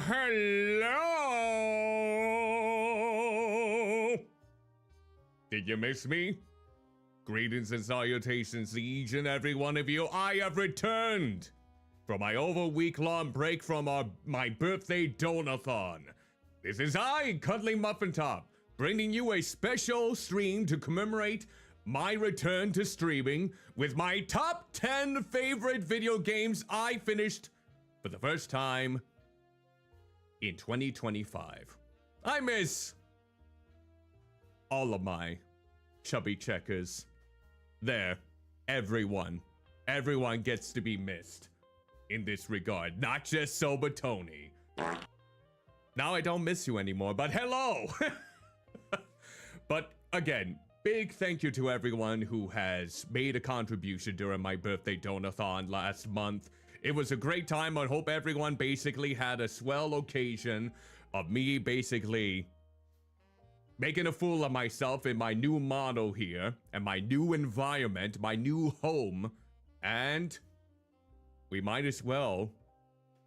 hello! Did you miss me? Greetings and salutations to each and every one of you. I have returned from my over week-long break from my birthday donathon. This is I, Cuddlymuffintop, bringing you a special stream to commemorate my return to streaming with my top 10 favorite video games I finished for the first time in 2025. I miss all of my chubby checkers. There, everyone gets to be missed in this regard, not just Sober Tony. Now I don't miss you anymore, but hello! But again, big thank you to everyone who has made a contribution during my birthday donathon last month. It was a great time. I hope everyone basically had a swell occasion of me basically making a fool of myself in my new model here, and my new environment, my new home, and we might as well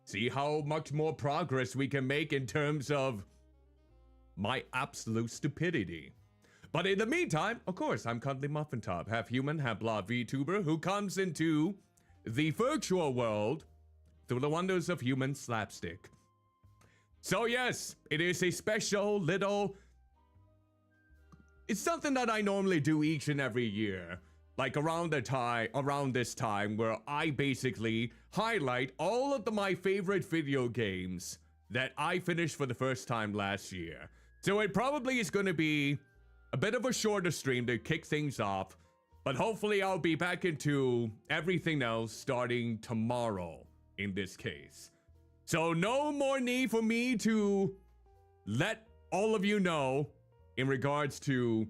see how much more progress we can make in terms of my absolute stupidity. But in the meantime, of course, I'm Cuddlymuffintop, half human, half blah Vtuber, who comes into the virtual world through the wonders of human slapstick. So yes, it is a special little... It's something that I normally do each and every year, like around this time, where I basically highlight all of my favorite video games that I finished for the first time last year. So it probably is going to be a bit of a shorter stream to kick things off, but hopefully I'll be back into everything else starting tomorrow in this case. So no more need for me to let all of you know in regards to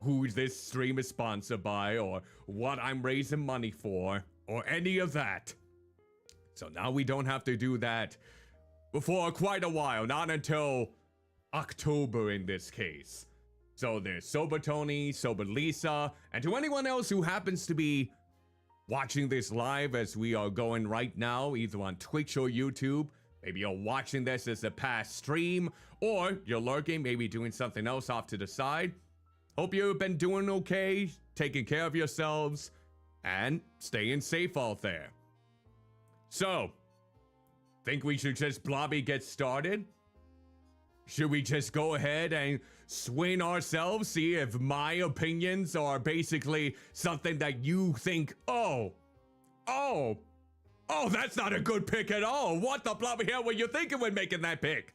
who this stream is sponsored by, or what I'm raising money for, or any of that. So now we don't have to do that for quite a while, not until October in this case. So there's Sober Tony, Sober Lisa, and to anyone else who happens to be watching this live as we are going right now, either on Twitch or YouTube. Maybe you're watching this as a past stream, or you're lurking, maybe doing something else off to the side. Hope you've been doing okay, taking care of yourselves, and staying safe out there. So, think we should just blobby get started? Should we just go ahead and swing ourselves, see if my opinions are basically something that you think, oh, that's not a good pick at all. What the bloody hell were you thinking when making that pick?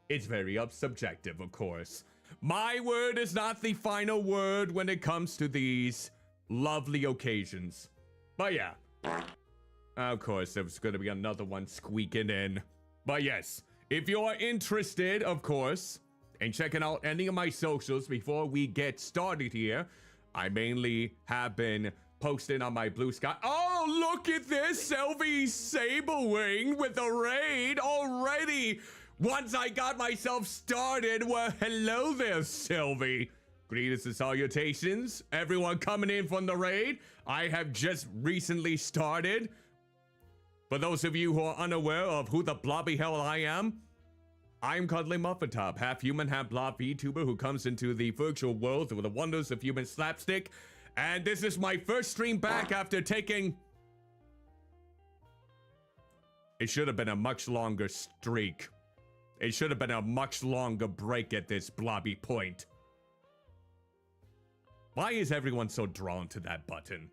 It's very subjective, of course. My word is not the final word when it comes to these lovely occasions. But yeah, of course, there's going to be another one squeaking in. But yes, if you're interested, of course, in checking out any of my socials before we get started here, I mainly have been posting on my Blue Sky. Oh, look at this! Sylvie Sablewing with a raid already! Once I got myself started, well, hello there, Sylvie. Greetings and salutations. Everyone coming in from the raid. I have just recently started. For those of you who are unaware of who the blobby hell I am, I'm Cuddlymuffintop, half human, half blob VTuber who comes into the virtual world through the wonders of human slapstick. And this is my first stream back after taking... It should have been a much longer streak. It should have been a much longer break at this blobby point. Why is everyone so drawn to that button?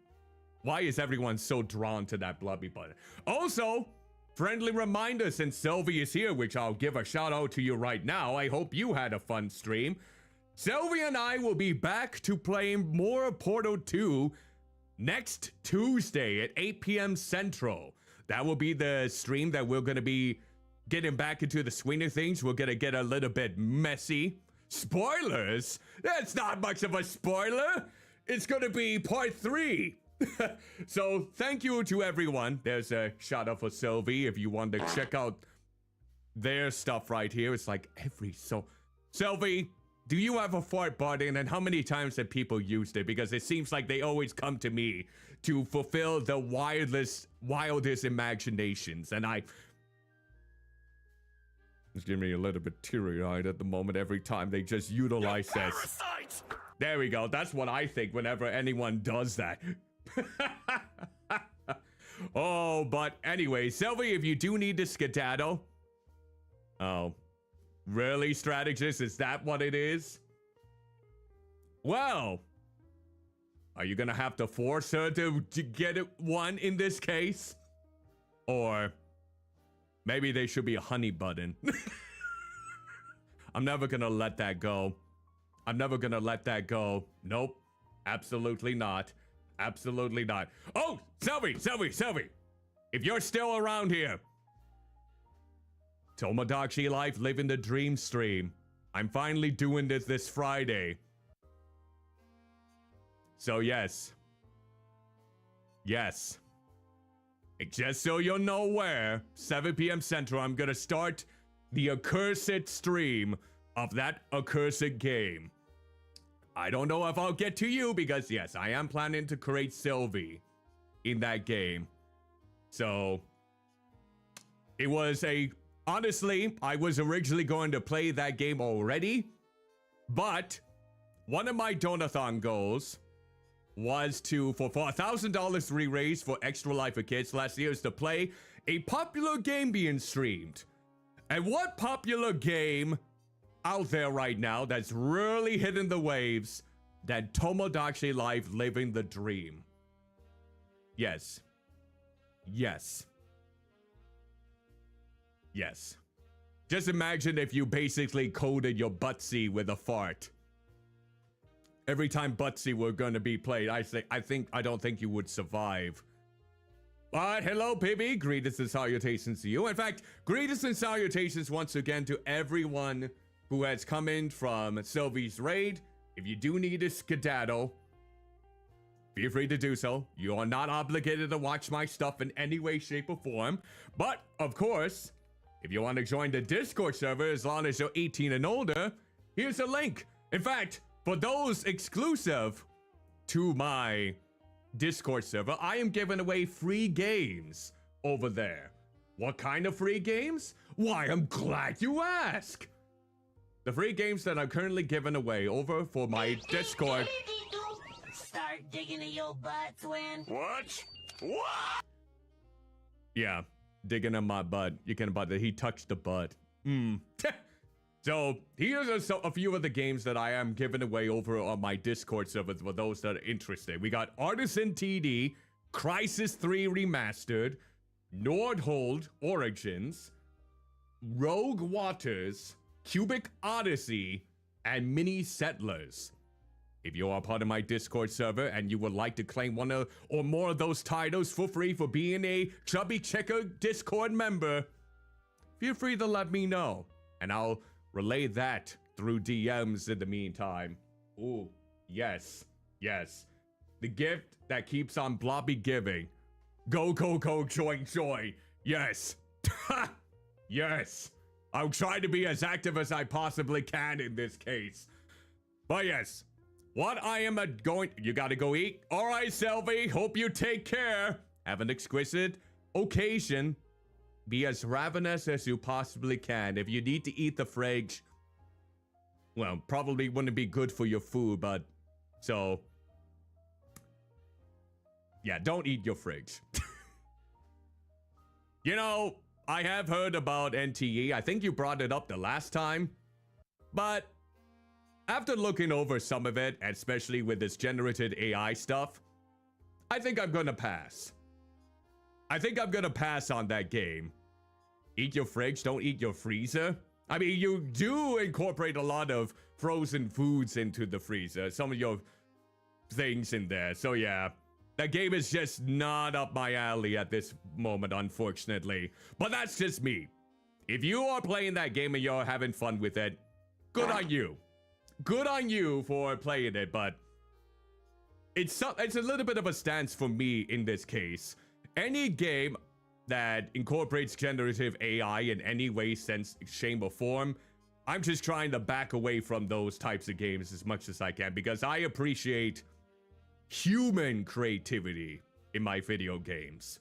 Why is everyone so drawn to that blobby button? Also, friendly reminder, since Sylvie is here, which I'll give a shout out to you right now. I hope you had a fun stream. Sylvie and I will be back to playing more of Portal 2 next Tuesday at 8 p.m. Central. That will be the stream that we're going to be getting back into the swing of things. We're going to get a little bit messy. Spoilers? That's not much of a spoiler. It's going to be part 3. So thank you to everyone. There's a shout out for Sylvie if you want to check out their stuff right here. It's like Sylvie, do you have a fart button, and how many times have people used it? Because it seems like they always come to me to fulfill the wildest imaginations, and It's giving me a little bit teary-eyed at the moment every time they just utilize this. There we go. That's what I think whenever anyone does that. Oh, but anyway, Sylvie, if you do need to skedaddle. Oh, really, strategist? Is that what it is? Well, are you gonna have to force her to get it one in this case? Or maybe there should be a honey button. I'm never gonna let that go. I'm never gonna let that go. Nope. Absolutely not. Absolutely not. Oh, Sylvie. If you're still around here. Tomodachi Life living the dream stream. I'm finally doing this Friday. So yes. Yes. Just so you'll know where, 7 p.m. Central, I'm gonna start the accursed stream of that accursed game. I don't know if I'll get to you because, yes, I am planning to create Sylvie in that game. So, it was honestly, I was originally going to play that game already, but one of my Donathon goals was to, for $1,000 re-raise for Extra Life for Kids last year, is to play a popular game being streamed. And what popular game out there right now that's really hitting the waves than Tomodachi Life living the dream? Yes. Yes. Yes. Just imagine if you basically coded your Butsy with a fart. Every time Butsy were gonna be played, I don't think you would survive. But hello, Pibby. Greetings and salutations to you. In fact, greetings and salutations once again to everyone who has come in from Sylvie's raid. If you do need a skedaddle, feel free to do so. You are not obligated to watch my stuff in any way, shape, or form. But, of course, if you want to join the Discord server, as long as you're 18 and older, here's a link. In fact, for those exclusive to my Discord server, I am giving away free games over there. What kind of free games? Why, I'm glad you ask. The free games that I'm currently giving away over for my Discord. Start digging in your butt, twin. What? Yeah, digging in my butt. You can butt that he touched the butt. So here's a few of the games that I am giving away over on my Discord server for those that are interested. We got Artisan TD, Crisis 3 Remastered, Nordhold Origins, Rogue Waters, Cubic Odyssey, and Mini Settlers. If you are part of my Discord server and you would like to claim one or more of those titles for free for being a Chubby Checker Discord member, feel free to let me know, and I'll relay that through DMs in the meantime. Ooh, yes, yes. The gift that keeps on blobby giving. Go, go, go, join, join. Yes. Yes. I'll try to be as active as I possibly can in this case. But yes, what I am you gotta go eat? All right, Sylvie, hope you take care. Have an exquisite occasion. Be as ravenous as you possibly can. If you need to eat the fridge, well, probably wouldn't be good for your food, but so yeah, don't eat your fridge. You know, I have heard about NTE. I think you brought it up the last time, but after looking over some of it, especially with this generated AI stuff, I think I'm gonna pass. I think I'm gonna pass on that game. Eat your fridge, don't eat your freezer. I mean, you do incorporate a lot of frozen foods into the freezer. Some of your things in there. So yeah, that game is just not up my alley at this moment, unfortunately. But that's just me. If you are playing that game and you're having fun with it, good on you. Good on you for playing it, but it's a little bit of a stance for me in this case. Any game that incorporates generative AI in any way, sense, shape, or form, I'm just trying to back away from those types of games as much as I can because I appreciate human creativity in my video games.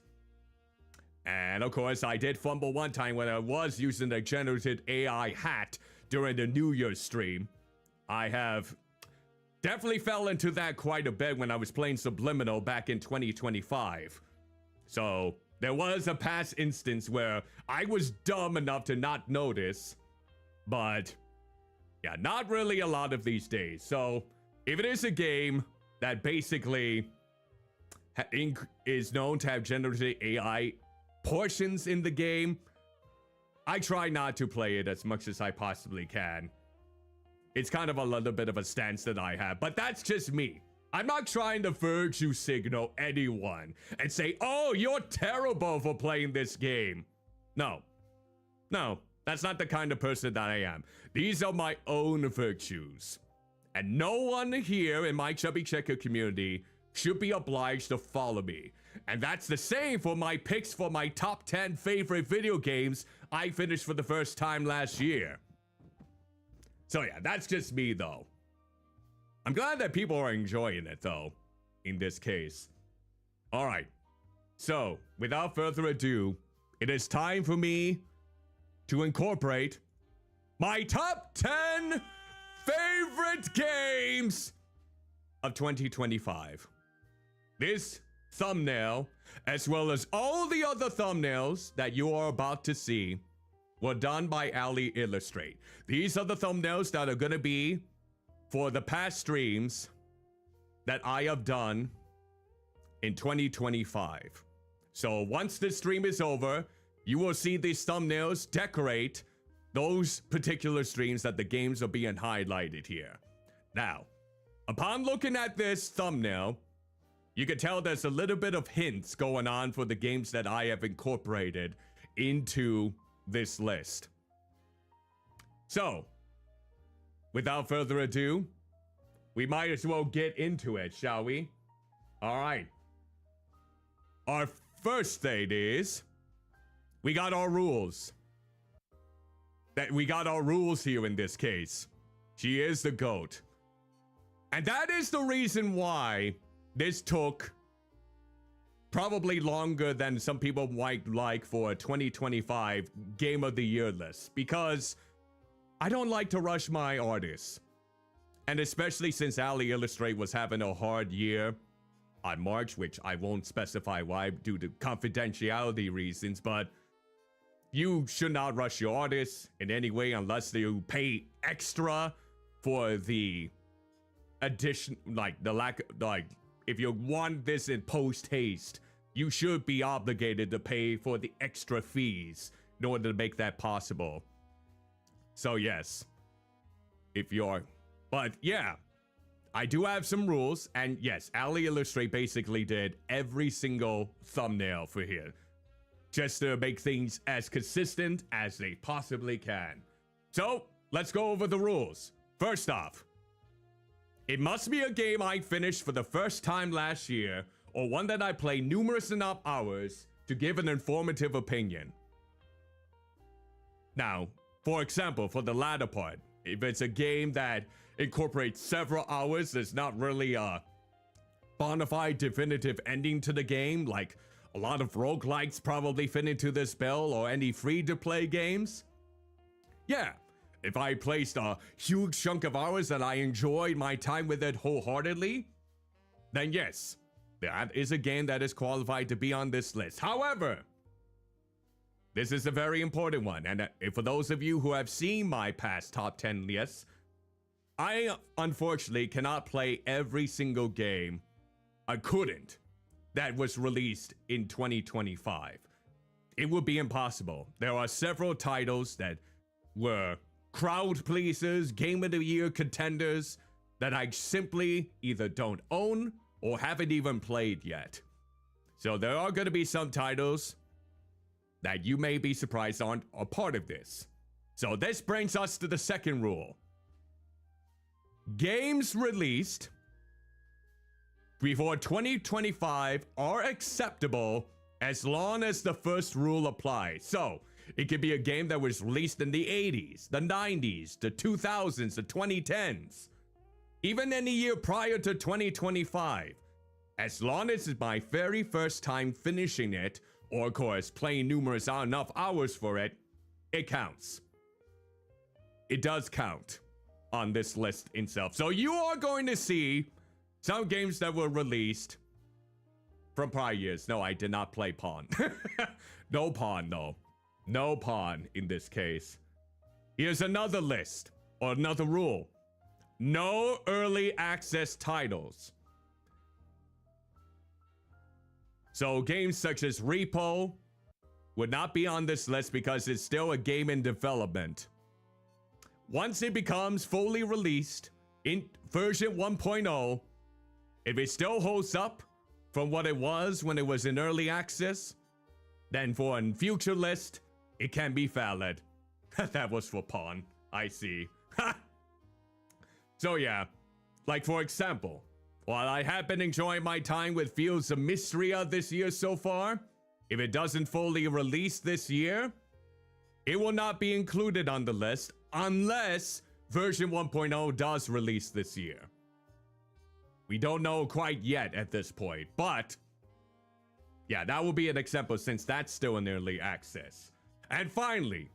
And of course, I did fumble one time when I was using the generative AI hat during the New Year's stream. I have definitely fell into that quite a bit when I was playing Subliminal back in 2025. So there was a past instance where I was dumb enough to not notice, but yeah, not really a lot of these days. So if it is a game that basically is known to have generative AI portions in the game, I try not to play it as much as I possibly can. It's kind of a little bit of a stance that I have, but that's just me. I'm not trying to virtue signal anyone and say, oh, you're terrible for playing this game. No, that's not the kind of person that I am. These are my own virtues. And no one here in my Chubby Checker community should be obliged to follow me. And that's the same for my picks for my top 10 favorite video games I finished for the first time last year. So yeah, that's just me though. I'm glad that people are enjoying it though, in this case. Alright, so without further ado, it is time for me to incorporate my top 10 favorite games of 2025. This thumbnail, as well as all the other thumbnails that you are about to see, were done by Ali Illustrate. These are the thumbnails that are gonna be for the past streams that I have done in 2025. So once this stream is over, you will see these thumbnails decorate those particular streams that the games are being highlighted here. Now, upon looking at this thumbnail, you can tell there's a little bit of hints going on for the games that I have incorporated into this list. So, without further ado, we might as well get into it, shall we? All right. Our first thing is, we got our rules. We got our rules here in this case. She is the GOAT. And that is the reason why this took probably longer than some people might like for a 2025 Game of the Year list, because I don't like to rush my artists. And especially since Ali Illustrate was having a hard year on March, which I won't specify why due to confidentiality reasons, but you should not rush your artists in any way unless you pay extra for the addition, like the lack, like if you want this in post haste, you should be obligated to pay for the extra fees in order to make that possible. So yes, if you're, but yeah, I do have some rules, and yes, Ali Illustrate basically did every single thumbnail for here, just to make things as consistent as they possibly can. So let's go over the rules. First off, it must be a game I finished for the first time last year, or one that I played numerous enough hours to give an informative opinion. Now, for example, for the latter part, if it's a game that incorporates several hours, there's not really a bona fide definitive ending to the game, like a lot of roguelikes probably fit into this bill, or any free-to-play games. Yeah, if I placed a huge chunk of hours and I enjoyed my time with it wholeheartedly, then yes, that is a game that is qualified to be on this list. However, this is a very important one, and for those of you who have seen my past top 10 lists, I unfortunately cannot play every single game. I couldn't. That was released in 2025. It would be impossible. There are several titles that were crowd pleasers, Game of the Year contenders that I simply either don't own or haven't even played yet. So there are going to be some titles that you may be surprised aren't a part of this. So this brings us to the second rule. Games released before 2025 are acceptable as long as the first rule applies. So it could be a game that was released in the 80s, the 90s, the 2000s, the 2010s, even any year prior to 2025. As long as it's my very first time finishing it, or of course playing numerous enough hours for it, it counts. It does count on this list itself. So you are going to see some games that were released from prior years. No, I did not play Pawn. No Pawn, no. No Pawn in this case. Here's another list, or another rule. No early access titles. So games such as Repo would not be on this list because it's still a game in development. Once it becomes fully released in version 1.0, if it still holds up from what it was when it was in early access, then for a future list, it can be valid. That was for Pawn. I see. So yeah, like for example, while I have been enjoying my time with Fields of Mystria this year so far, if it doesn't fully release this year, it will not be included on the list unless version 1.0 does release this year. We don't know quite yet at this point, but yeah, that will be an example since that's still in early access. And finally,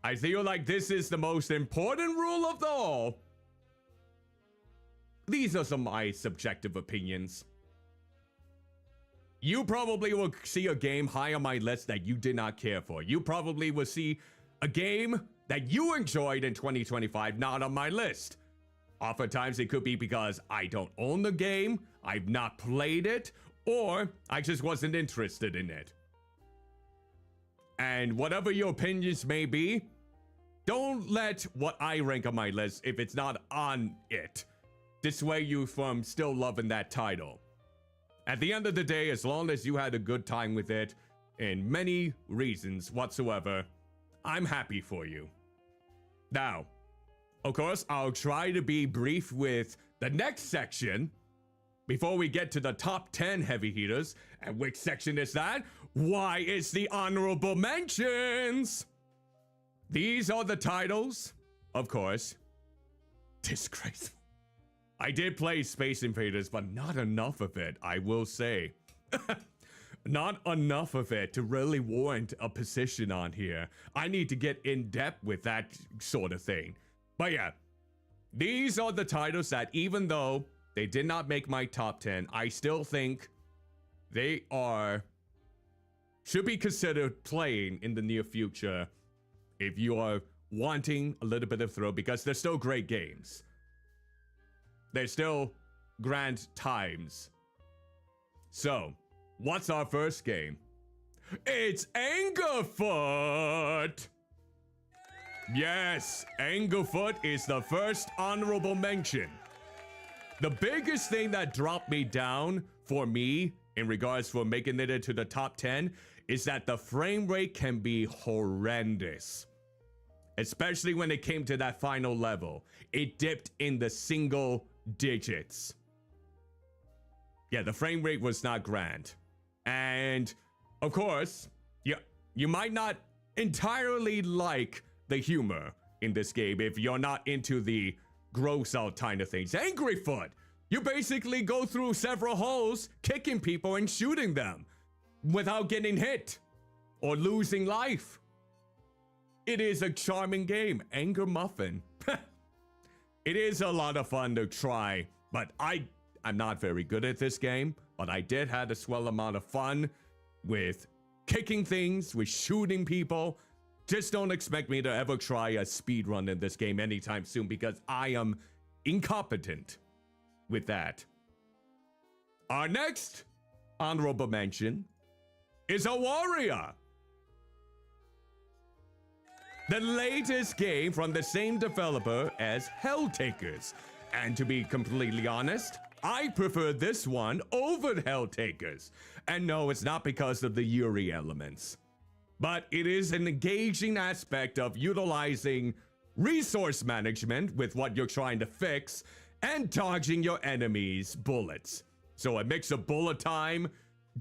I feel like this is the most important rule of all. These are some of my subjective opinions. You probably will see a game high on my list that you did not care for. You probably will see a game that you enjoyed in 2025 not on my list. Oftentimes it could be because I don't own the game, I've not played it, or I just wasn't interested in it. And whatever your opinions may be, don't let what I rank on my list if it's not on it dissuade you from still loving that title. At the end of the day, as long as you had a good time with it, in many reasons whatsoever, I'm happy for you. Now, of course, I'll try to be brief with the next section before we get to the top 10 heavy hitters. And which section is that? Why, it's the honorable mentions! These are the titles, of course. Disgraceful. I did play Space Invaders, but not enough of it, I will say. Not enough of it to really warrant a position on here. I need to get in depth with that sort of thing. But yeah, these are the titles that even though they did not make my top 10, I still think they should be considered playing in the near future if you are wanting a little bit of thrill, because they're still great games. They're still grand times. So, what's our first game? It's Angerfoot! Yes, Angerfoot is the first honorable mention. The biggest thing that dropped me down for me in regards for making it into the top 10 is that the frame rate can be horrendous. Especially when it came to that final level. It dipped in the single digits. Yeah, the frame rate was not grand. And of course, you might not entirely like the humor in this game if you're not into the gross out kind of things. Angryfoot! You basically go through several holes, kicking people and shooting them without getting hit or losing life. It is a charming game. Anger Muffin. It is a lot of fun to try, but I'm not very good at this game, but I did have a swell amount of fun with kicking things, with shooting people. Just don't expect me to ever try a speed run in this game anytime soon because I am incompetent with that. Our next honorable mention is a warrior. The latest game from the same developer as Helltakers. And to be completely honest, I prefer this one over Helltakers. And no, it's not because of the Yuri elements. But it is an engaging aspect of utilizing resource management with what you're trying to fix and dodging your enemies' bullets. So a mix of bullet time,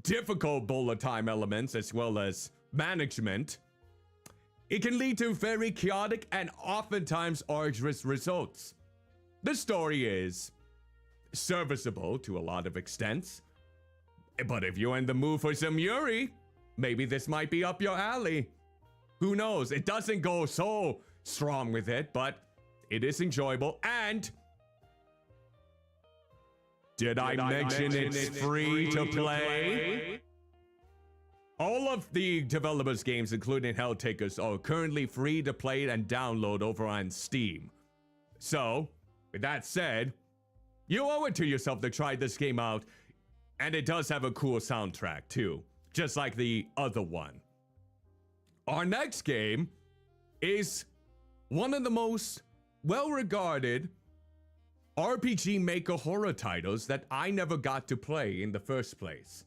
difficult bullet time elements, as well as management. It can lead to very chaotic and oftentimes arduous results. The story is serviceable to a lot of extents, but if you're in the mood for some Yuri, maybe this might be up your alley. Who knows? It doesn't go so strong with it, but it is enjoyable. And did I mention it's free to play? All of the developers' games, including Helltakers, are currently free to play and download over on Steam. So, with that said, you owe it to yourself to try this game out, and it does have a cool soundtrack too, just like the other one. Our next game is one of the most well-regarded RPG Maker horror titles that I never got to play in the first place.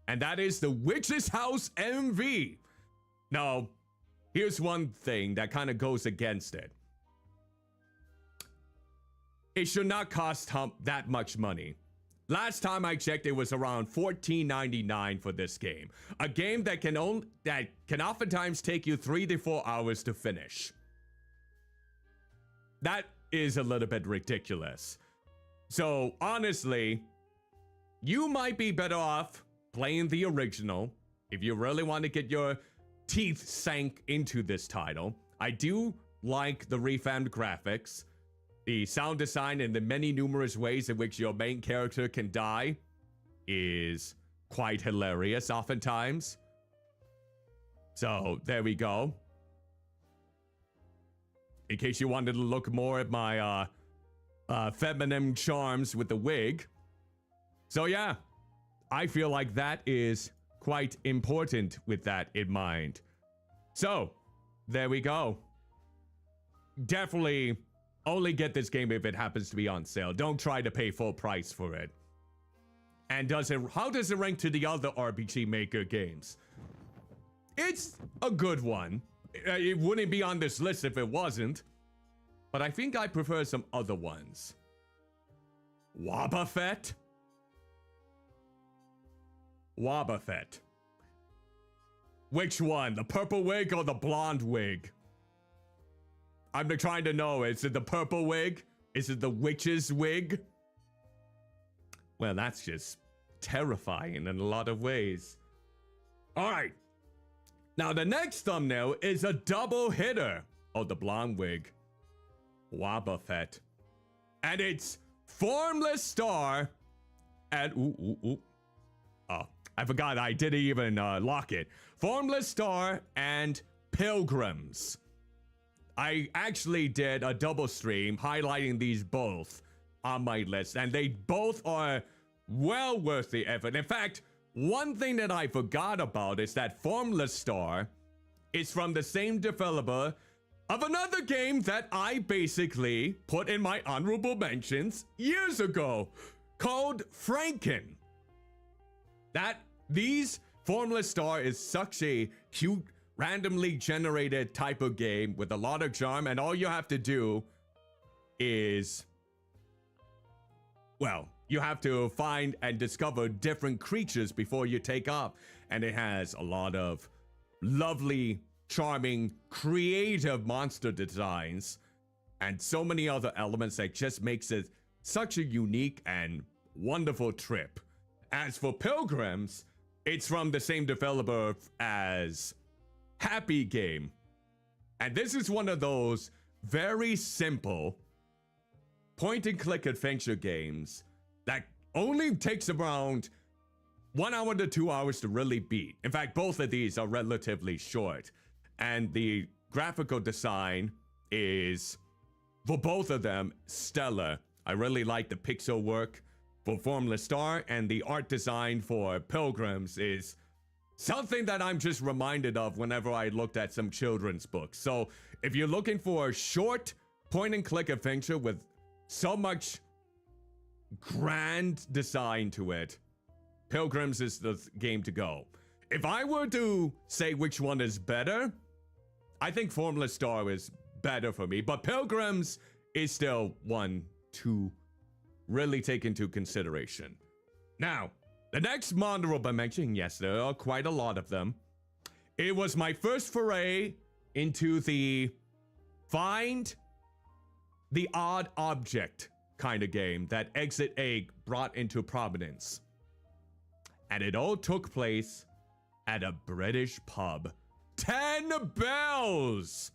And that is The Witch's House MV. Now, here's one thing that kind of goes against it. It should not cost that much money. Last time I checked, it was around $14.99 for this game. A game that can oftentimes take you 3 to 4 hours to finish. That is a little bit ridiculous. So honestly, you might be better off playing the original if you really want to get your teeth sank into this title. I do like the revamped graphics. The sound design and the many numerous ways in which your main character can die is quite hilarious oftentimes. So there we go. In case you wanted to look more at my feminine charms with the wig. So yeah, I feel like that is quite important with that in mind. So there we go. Definitely only get this game if it happens to be on sale. Don't try to pay full price for it. And how does it rank to the other RPG Maker games? It's a good one. It wouldn't be on this list if it wasn't. But I think I prefer some other ones. Wobbuffet? Wobbuffet. Which one? The purple wig or the blonde wig? I'm trying to know, is it the purple wig? Is it the witch's wig? Well, that's just terrifying in a lot of ways. All right. Now, the next thumbnail is a double hitter. Oh, the blonde wig. Wobbuffet. And it's Formless Star and... Oh, I forgot I didn't even lock it. Formless Star and Pilgrims. I actually did a double stream highlighting these both on my list, and they both are well worth the effort. In fact, one thing that I forgot about is that Formless Star is from the same developer of another game that I basically put in my honorable mentions years ago, called Franken. Formless Star is such a cute, randomly generated type of game with a lot of charm, and all you have to do is, well, you have to find and discover different creatures before you take off. And it has a lot of lovely, charming, creative monster designs and so many other elements that just makes it such a unique and wonderful trip. As for Pilgrims, it's from the same developer as Happy Game. And this is one of those very simple point-and-click adventure games that only takes around 1 hour to 2 hours to really beat. In fact, both of these are relatively short. And the graphical design is, for both of them, stellar. I really like the pixel work for Formless Star, and the art design for Pilgrims is something that I'm just reminded of whenever I looked at some children's books. So if you're looking for a short point-and-click adventure with so much grand design to it, Pilgrims is the game to go. If I were to say which one is better, I think Formless Star is better for me, but Pilgrims is still one to really take into consideration. Now, the next honorable mention, yes, there are quite a lot of them. It was my first foray into the find the odd object kind of game that Exit Egg brought into prominence. And it all took place at a British pub. 10 bells!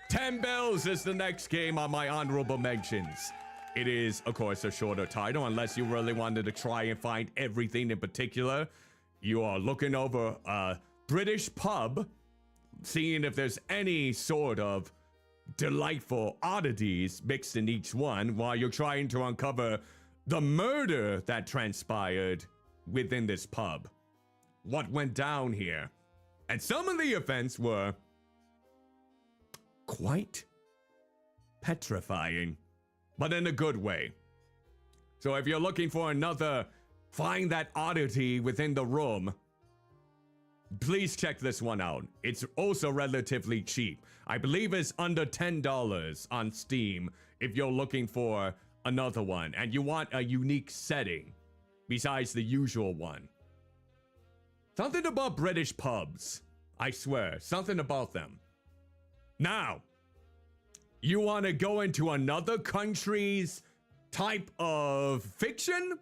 10 bells is the next game on my honorable mentions. It is, of course, a shorter title, unless you really wanted to try and find everything in particular. You are looking over a British pub, seeing if there's any sort of delightful oddities mixed in each one while you're trying to uncover the murder that transpired within this pub. What went down here? And some of the events were quite petrifying, but in a good way. So if you're looking for another find that oddity within the room, please check this one out. It's also relatively cheap. I believe it's under $10 on Steam if you're looking for another one and you want a unique setting besides the usual one. Something about British pubs. I swear, something about them. Now, you want to go into another country's type of fiction?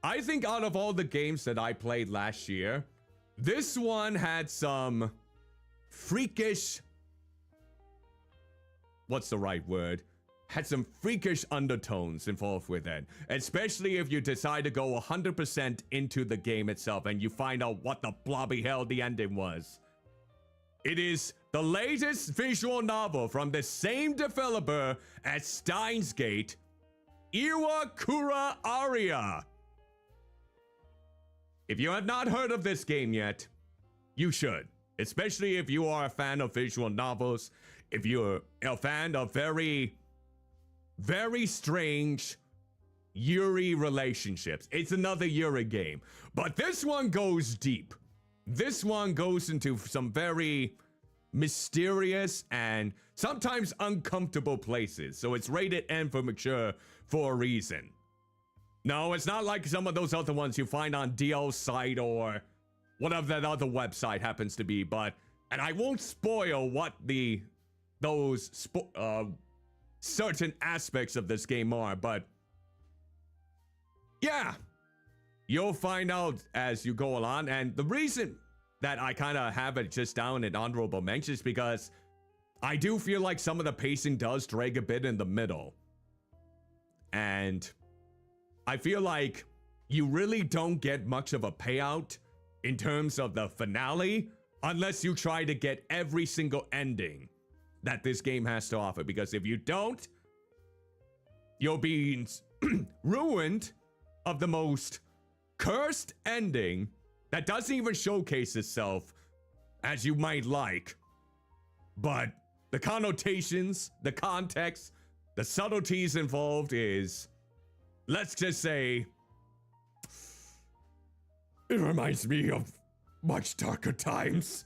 I think out of all the games that I played last year, this one had some freakish... What's the right word? Had some freakish undertones involved with it. Especially if you decide to go 100% into the game itself and you find out what the blobby hell the ending was. It is the latest visual novel from the same developer as Steins Gate, Iwakura Aria. If you have not heard of this game yet, you should. Especially if you are a fan of visual novels, if you're a fan of very strange Yuri relationships. It's another Yuri game, but this one goes deep. This one goes into some very mysterious and sometimes uncomfortable places. So it's rated N for mature for a reason. No, it's not like some of those other ones you find on DL's site or whatever that other website happens to be, and I won't spoil what those certain aspects of this game are, but yeah, you'll find out as you go along. And the reason that I kind of have it just down in honorable mentions is because I do feel like some of the pacing does drag a bit in the middle. And I feel like you really don't get much of a payout in terms of the finale unless you try to get every single ending that this game has to offer. Because if you don't, you'll be ruined of the most cursed ending that doesn't even showcase itself as you might like. But the connotations, the context, the subtleties involved is, let's just say, it reminds me of much darker times.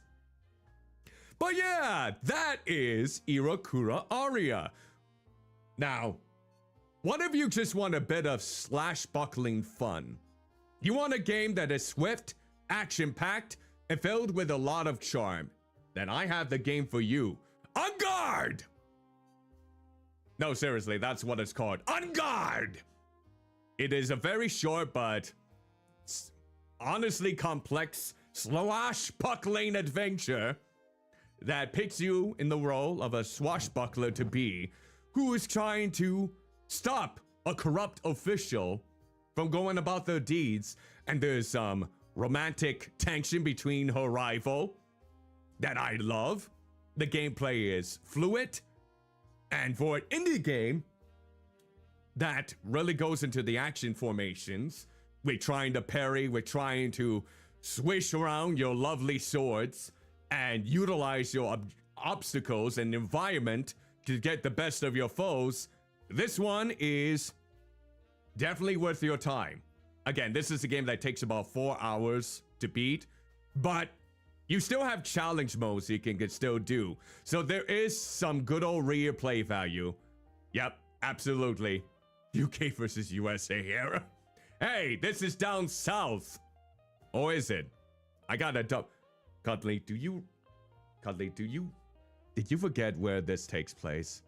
But yeah, that is Iwakura Aria. Now, what if you just want a bit of slash-buckling fun? You want a game that is swift, action-packed, and filled with a lot of charm? Then I have the game for you. On Guard! No, seriously, that's what it's called. On Guard! It is a very short but honestly complex swashbuckling adventure that picks you in the role of a swashbuckler-to-be who is trying to stop a corrupt official from going about their deeds, and there's some romantic tension between her rival that I love. The gameplay is fluid, and for an indie game that really goes into the action formations, we're trying to parry, we're trying to swish around your lovely swords and utilize your obstacles and environment to get the best of your foes. This one is definitely worth your time. Again, this is a game that takes about 4 hours to beat, but you still have challenge modes you can still do. So there is some good old replay value. Yep, absolutely. UK versus USA era. Hey, this is down south. Or is it? I got a dub. Cuddly, did you forget where this takes place?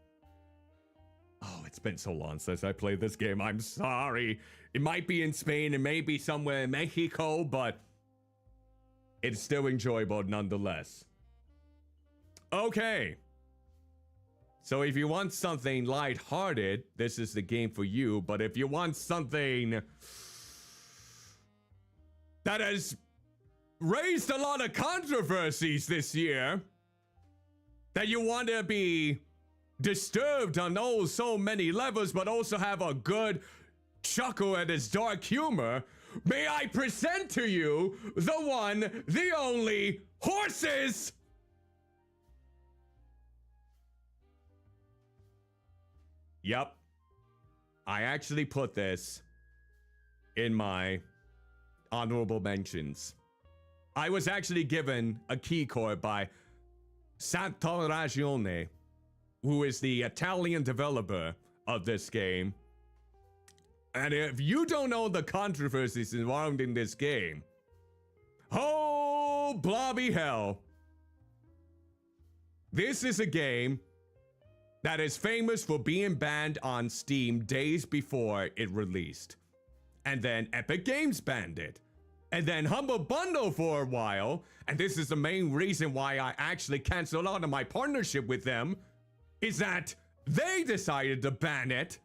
Oh, it's been so long since I played this game. I'm sorry. It might be in Spain, it may be somewhere in Mexico, but it's still enjoyable nonetheless. Okay. So if you want something lighthearted, this is the game for you. But if you want something that has raised a lot of controversies this year, that you want to be disturbed on so many levels, but also have a good chuckle at its dark humor, may I present to you the one, the only, Horses! Yep. I actually put this in my honorable mentions. I was actually given a key card by Ragione, who is the Italian developer of this game. And if you don't know the controversies surrounding this game, oh, blobby hell. This is a game that is famous for being banned on Steam days before it released. And then Epic Games banned it. And then Humble Bundle for a while, and this is the main reason why I actually canceled out of my partnership with them, is that they decided to ban it.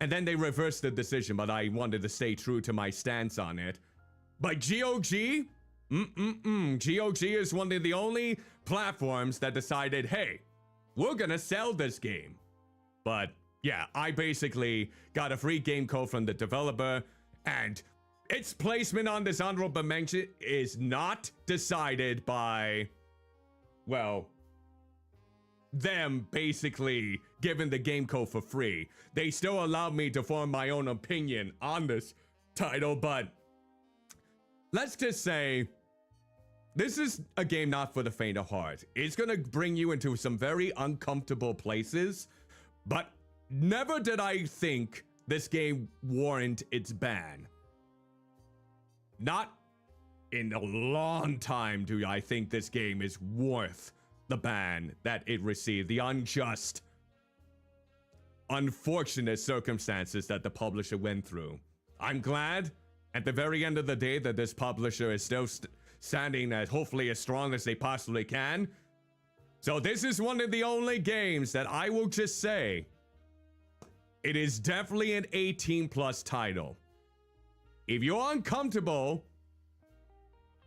And then they reversed the decision, but I wanted to stay true to my stance on it. But GOG? GOG is one of the only platforms that decided, hey, we're gonna sell this game. But yeah, I basically got a free game code from the developer, and its placement on this honorable mention is not decided by, well, them basically giving the game code for free. They still allowed me to form my own opinion on this title, but let's just say this is a game not for the faint of heart. It's gonna bring you into some very uncomfortable places, but never did I think this game warrant its ban. Not in a long time do I think this game is worth the ban that it received, the unjust, unfortunate circumstances that the publisher went through. I'm glad at the very end of the day that this publisher is still standing as hopefully as strong as they possibly can. So this is one of the only games that I will just say, it is definitely an 18+ title. If you're uncomfortable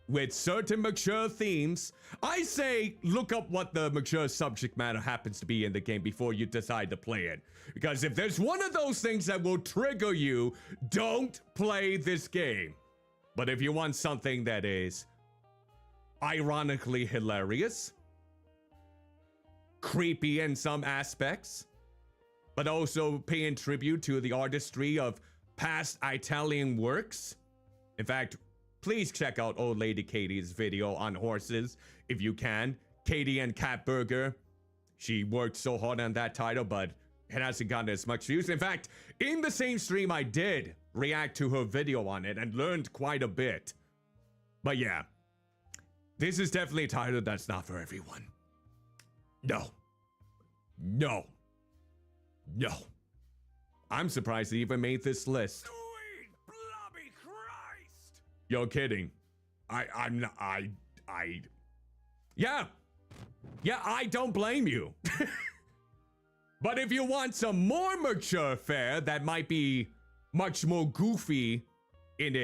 with certain mature themes, I say look up what the mature subject matter happens to be in the game before you decide to play it. Because if there's one of those things that will trigger you, don't play this game. But if you want something that is ironically hilarious, creepy in some aspects, but also paying tribute to the artistry of past Italian works. In fact, please check out old lady Katie's video on horses if you can. Katie and Cat Burger. She worked so hard on that title, but it hasn't gotten as much views. In fact, in the same stream, I did react to her video on it and learned quite a bit. But yeah, this is definitely a title that's not for everyone. No. No. No. I'm surprised they even made this list. Sweet blobby Christ! You're kidding. Yeah, I don't blame you. But if you want some more mature fare that might be much more goofy in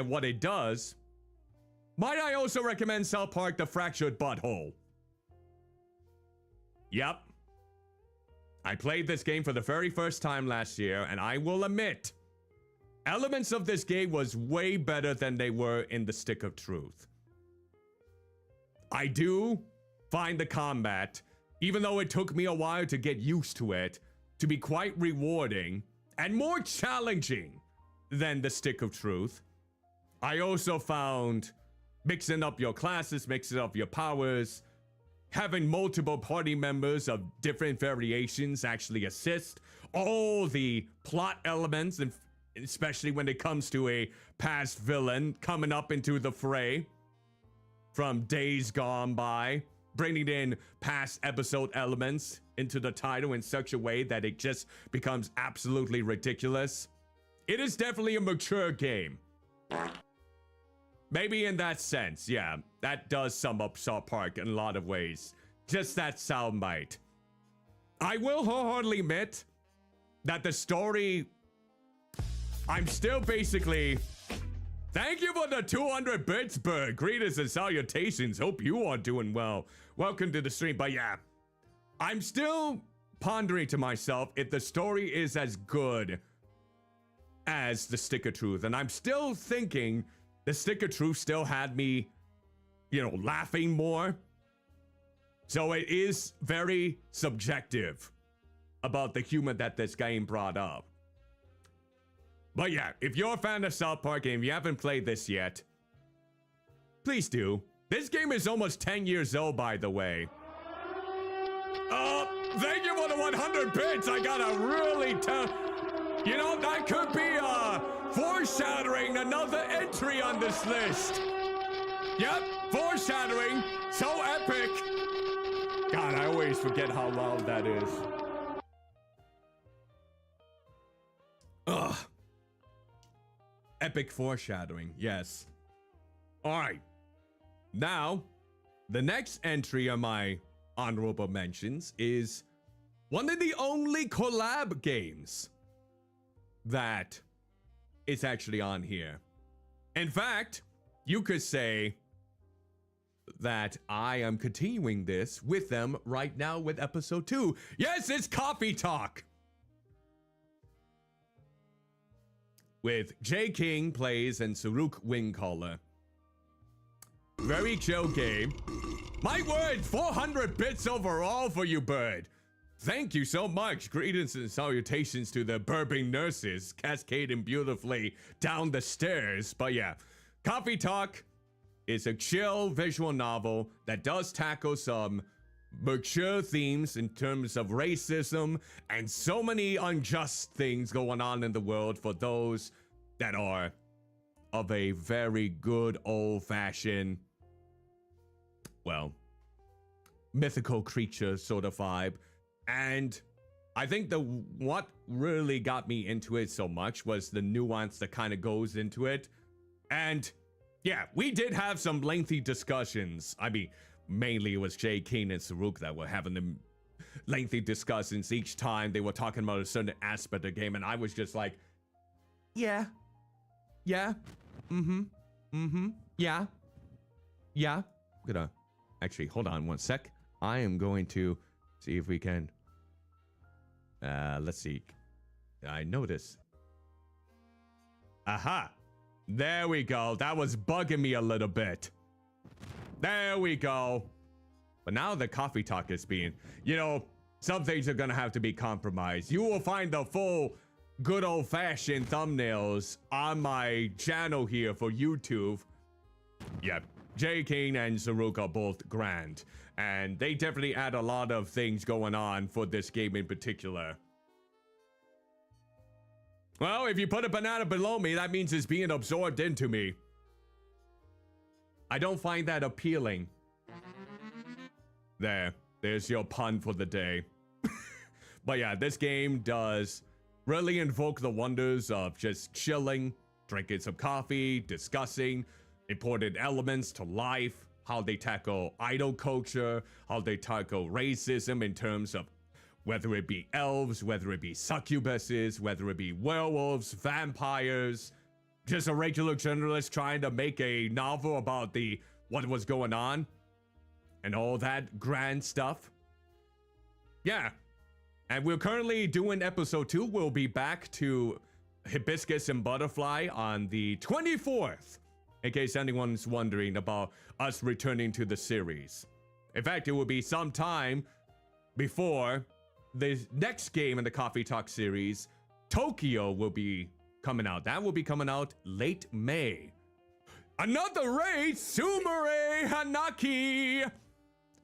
what it does, might I also recommend South Park: The Fractured Butthole? Yep. I played this game for the very first time last year, and I will admit, elements of this game was way better than they were in The Stick of Truth. I do find the combat, even though it took me a while to get used to it, to be quite rewarding and more challenging than The Stick of Truth. I also found mixing up your classes, mixing up your powers, having multiple party members of different variations actually assist all the plot elements, and especially when it comes to a past villain coming up into the fray from days gone by, bringing in past episode elements into the title in such a way that it just becomes absolutely ridiculous. It is definitely a mature game. Maybe in that sense, yeah. That does sum up South Park in a lot of ways. Just that soundbite. I will wholeheartedly admit that the story... I'm still basically... Thank you for the 200 bits, Bird. Greetings and salutations. Hope you are doing well. Welcome to the stream. But yeah, I'm still pondering to myself if the story is as good as the Stick of Truth. And I'm still thinking the Stick of Truth still had me, laughing more. So it is very subjective about the humor that this game brought up. But yeah, if you're a fan of South Park and if you haven't played this yet, please do. This game is almost 10 years old, by the way. Thank you for the 100 bits. I gotta really tell... that could be foreshadowing another entry on this list. Yep, foreshadowing. So epic. God, I always forget how loud that is. Ugh. Epic foreshadowing, yes. All right. Now, the next entry on my honorable mentions is one of the only collab games that is actually on here. In fact, you could say that I am continuing this with them right now with episode 2. Yes, it's Coffee Talk. With J. King plays and Saruk Wingcaller. Very chill game. My word, 400 bits overall for you, Bird. Thank you so much. Greetings and salutations to the burping nurses cascading beautifully down the stairs. But yeah, Coffee Talk is a chill visual novel that does tackle some mature themes in terms of racism and so many unjust things going on in the world for those that are of a very good old-fashioned, well, mythical creature sort of vibe. And I think what really got me into it so much was the nuance that kind of goes into it. And yeah, we did have some lengthy discussions. I mean, mainly it was Jay Keen and Saruk that were having them lengthy discussions each time they were talking about a certain aspect of the game, and I was just like, yeah, yeah, yeah. I'm gonna actually hold on one sec. I am going to see if we can. Let's see. I notice. Aha! There we go. That was bugging me a little bit. There we go. But now the Coffee Talk is being, some things are gonna have to be compromised. You will find the full good old-fashioned thumbnails on my channel here for YouTube. Yep, J. King and Zaruk are both grand, and they definitely add a lot of things going on for this game in particular. Well, if you put a banana below me, that means it's being absorbed into me. I don't find that appealing. There's your pun for the day. But yeah, this game does really invoke the wonders of just chilling, drinking some coffee, discussing important elements to life, how they tackle idol culture, how they tackle racism in terms of whether it be elves, whether it be succubuses, whether it be werewolves, vampires, just a regular journalist trying to make a novel about what was going on and all that grand stuff. Yeah. And we're currently doing episode 2. We'll be back to Hibiscus and Butterfly on the 24th, in case anyone's wondering about us returning to the series. In fact, it will be some time before the next game in the Coffee Talk series, Tokyo, will be coming out. That will be coming out late May. Another raid, Sumere Hanaki.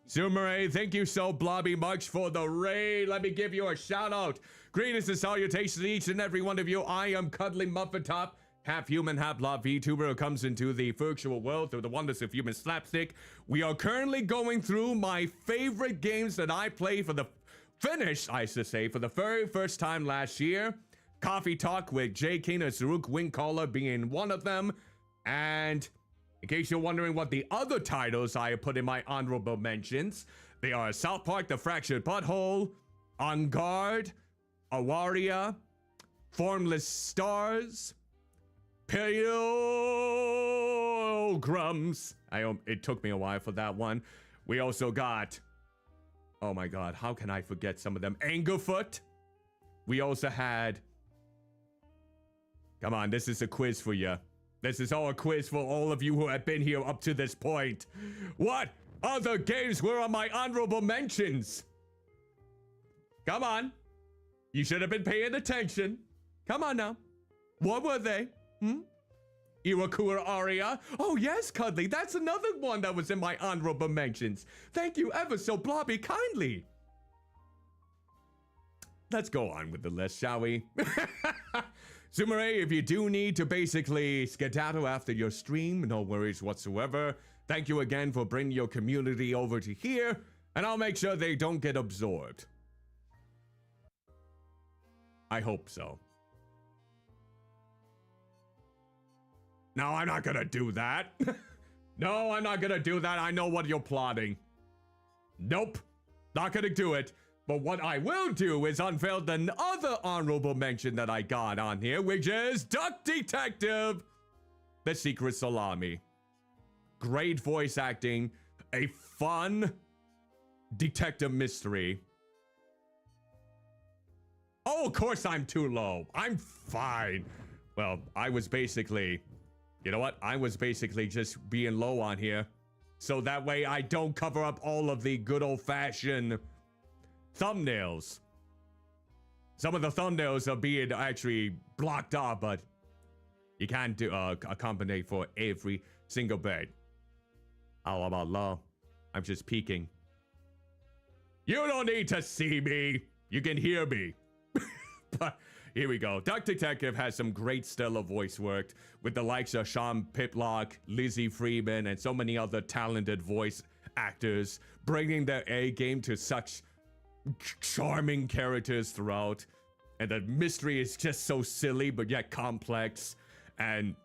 Sumere, thank you so blobby much for the raid. Let me give you a shout out. Greetings and salutations to each and every one of you. I am Cuddlymuffintop, half human, half blob VTuber who comes into the virtual world through the wonders of human slapstick. We are currently going through my favorite games that I play for the very first time last year. Coffee Talk with J. King and Zaruk Wingcaller being one of them. And In case you're wondering what the other titles I have put in my honorable mentions, they are South Park: The Fractured Butthole, On Guard, Awaria, Formless Stars, Pilgrims. It took me a while for that one. We also got, oh my god, how can I forget some of them? Angerfoot. We also had, come on, this is a quiz for you. This is all a quiz for all of you who have been here up to this point. What other games were on my honorable mentions? Come on. You should have been paying attention. Come on now. What were they? Iwakura Aria. Oh yes, Cuddly. That's another one that was in my honorable mentions. Thank you ever so blobby kindly. Let's go on with the list, shall we? Sumire, if you do need to basically skedaddle after your stream, no worries whatsoever. Thank you again for bringing your community over to here, and I'll make sure they don't get absorbed. I hope so. No, I'm not gonna do that. No, I'm not gonna do that. I know what you're plotting. Nope, not gonna do it. But what I will do is unveil the other honorable mention that I got on here, which is Duck Detective: The Secret Salami. Great voice acting, a fun detective mystery. Oh, of course I'm too low. I'm fine. Well, I was basically, you know what? I was basically just being low on here, so that way I don't cover up all of the good old-fashioned thumbnails. Some of the thumbnails are being actually blocked off, but you can't do accommodate for every single bit. Oh, I'm low. I'm just peeking. You don't need to see me. You can hear me. But here we go. Duck Detective has some great stellar voice work with the likes of Sean Piplock, Lizzie Freeman, and so many other talented voice actors, bringing their A game to such charming characters throughout. And the mystery is just so silly but yet complex. And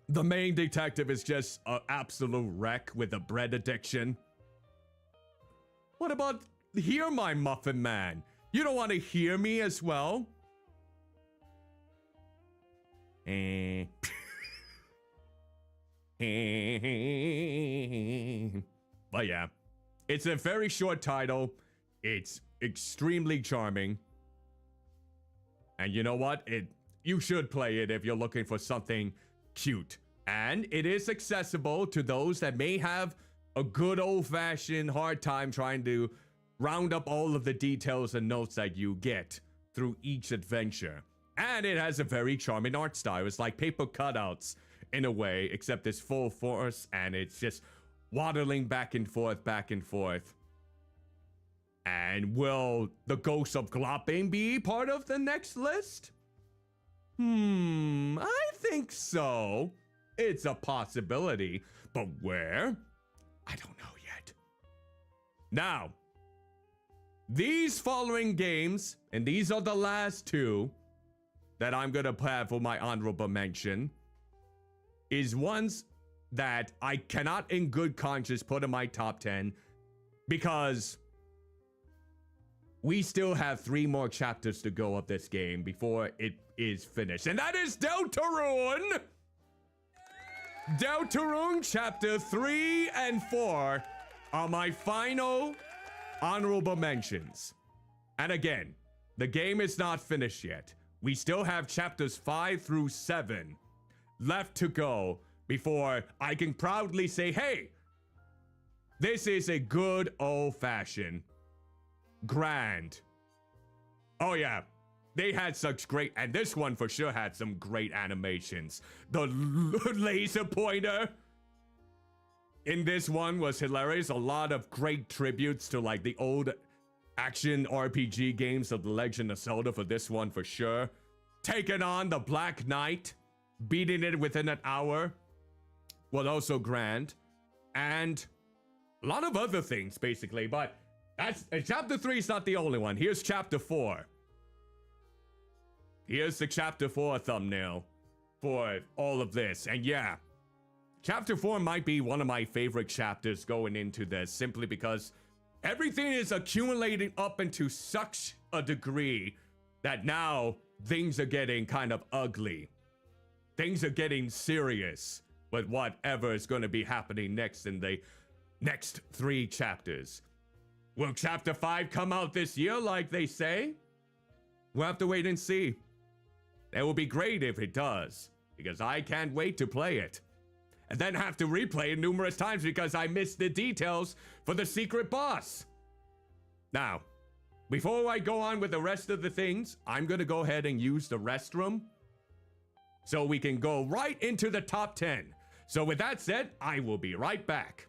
the main detective is just an absolute wreck with a bread addiction. What about Hear My Muffin Man? You don't want to hear me as well? But yeah, it's a very short title. It's extremely charming. And you know what? You should play it if you're looking for something cute. And it is accessible to those that may have a good old-fashioned hard time trying to round up all of the details and notes that you get through each adventure. And it has a very charming art style. It's like paper cutouts in a way, except it's full force and it's just waddling back and forth, back and forth. And will the Ghost of Glopping be part of the next list? I think so. It's a possibility, but where? I don't know yet. Now, these following games, and these are the last two that I'm gonna have for my honorable mention, is ones that I cannot in good conscience put in my top 10 because we still have 3 more chapters to go of this game before it is finished. And that is Deltarune! Deltarune chapter 3 and 4 are my final honorable mentions. And again, the game is not finished yet. We still have chapters 5 through 7 left to go before I can proudly say, hey, this is a good old-fashioned grand. Oh yeah, they had such great, and this one for sure had some great animations. The laser pointer in this one was hilarious. A lot of great tributes to like the old action RPG games of The Legend of Zelda for this one for sure. Taking on the Black Knight, beating it within an hour was also grand. And a lot of other things basically, but that's chapter 3 is not the only one. Here's chapter 4. Here's the chapter 4 thumbnail for all of this. And yeah, Chapter 4 might be one of my favorite chapters going into this, simply because everything is accumulating up into such a degree that now things are getting kind of ugly. Things are getting serious with whatever is going to be happening next in the next 3 chapters. Will Chapter 5 come out this year like they say? We'll have to wait and see. It will be great if it does, because I can't wait to play it. And then have to replay it numerous times because I missed the details for the secret boss. Now, before I go on with the rest of the things, I'm going to go ahead and use the restroom so we can go right into the top 10. So with that said, I will be right back.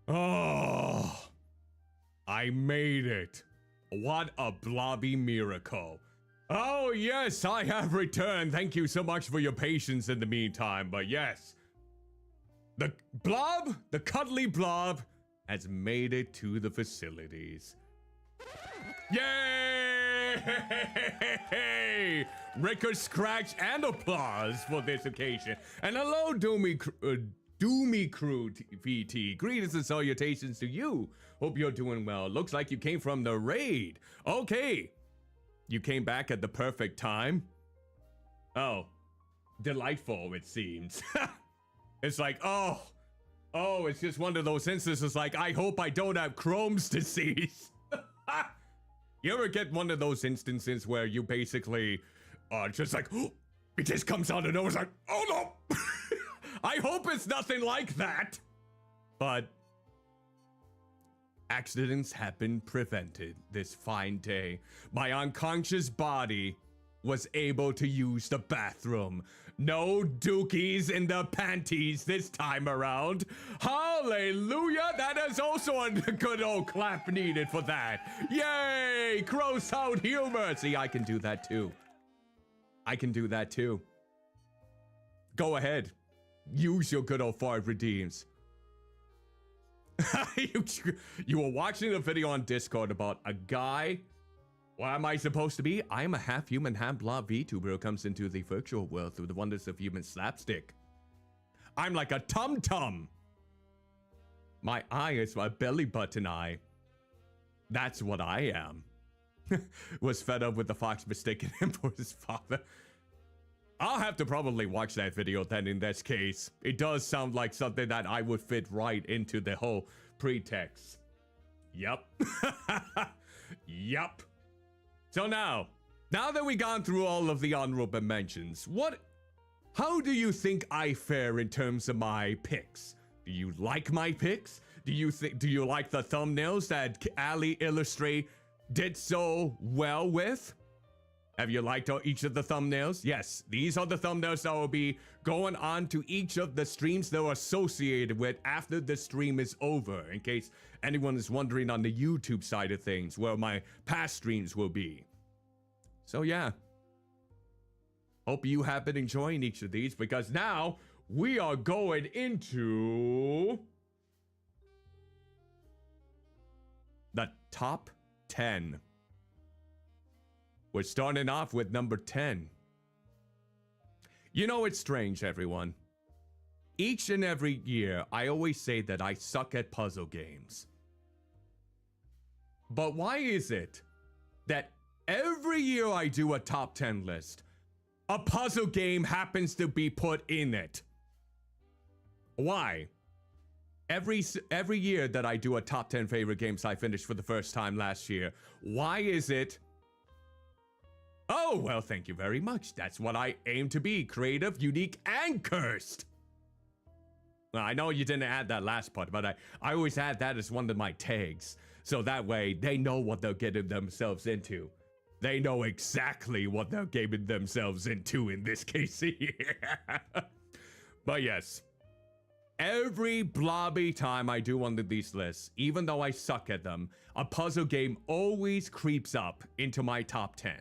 Oh, I made it. What a blobby miracle. Oh, yes, I have returned. Thank you so much for your patience in the meantime. But yes, the blob, the cuddly blob, has made it to the facilities. Yay! Record scratch and applause for this occasion. And hello, Doomy Crew VT. Greetings and salutations to you. Hope you're doing well. Looks like you came from the raid. Okay. You came back at the perfect time. Oh. Delightful, it seems. It's like, oh, it's just one of those instances like, I hope I don't have Crohn's disease. You ever get one of those instances where you basically just like, oh, it just comes out of nowhere, it's like, oh no! I hope it's nothing like that! But accidents have been prevented this fine day. My unconscious body was able to use the bathroom. No dookies in the panties this time around. Hallelujah! That is also a good old clap needed for that. Yay! Gross out humor! See, I can do that too. I can do that too. Go ahead. Use your good old fart redeems. You were watching a video on Discord about a guy. What am I supposed to be? I am a half-human, half-blob VTuber who comes into the virtual world through the wonders of human slapstick. I'm like a tum-tum. My eye is my belly button eye. That's what I am. Was fed up with the fox mistaking him for his father. I'll have to probably watch that video then in this case. It does sound like something that I would fit right into the whole pretext. Yup. Yup. So now that we've gone through all of the honorable mentions, how do you think I fare in terms of my picks? Do you like my picks? Do you like the thumbnails that Ali Illustrate did so well with? Have you liked each of the thumbnails? Yes, these are the thumbnails that will be going on to each of the streams they're associated with after the stream is over, in case anyone is wondering on the YouTube side of things where my past streams will be. So yeah, hope you have been enjoying each of these, because now we are going into the top 10. We're starting off with number 10. You know, it's strange, everyone. Each and every year, I always say that I suck at puzzle games. But why is it that every year I do a top 10 list, a puzzle game happens to be put in it? Why? Every year that I do a top 10 favorite games I finished for the first time last year, why is it? Oh, well, thank you very much. That's what I aim to be. Creative, unique, and cursed. Well, I know you didn't add that last part, but I always add that as one of my tags. So that way, they know what they're getting themselves into. They know exactly what they're getting themselves into in this case here. But yes, every blobby time I do one of these lists, even though I suck at them, a puzzle game always creeps up into my top 10.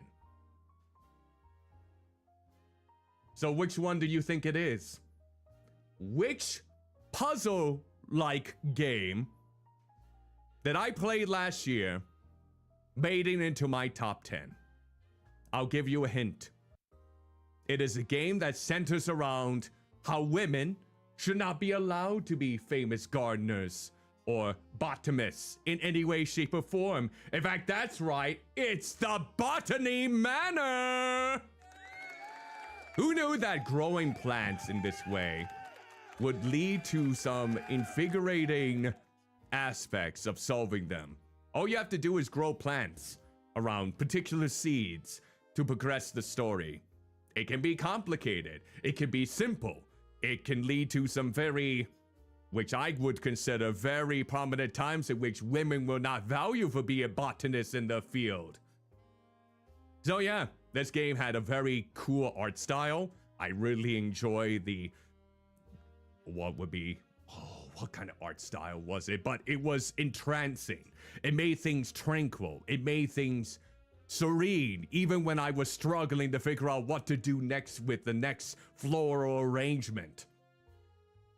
So which one do you think it is? Which puzzle-like game that I played last year made it into my top 10? I'll give you a hint. It is a game that centers around how women should not be allowed to be famous gardeners or botanists in any way, shape, or form. In fact, that's right, it's the Botany Manor! Who knew that growing plants in this way would lead to some invigorating aspects of solving them? All you have to do is grow plants around particular seeds to progress the story. It can be complicated. It can be simple. It can lead to some which I would consider very prominent times in which women will not value for being botanists in the field. So yeah, this game had a very cool art style. I really enjoy what would be, what kind of art style was it, but it was entrancing. It made things tranquil. It made things serene, even when I was struggling to figure out what to do next with the next floral arrangement.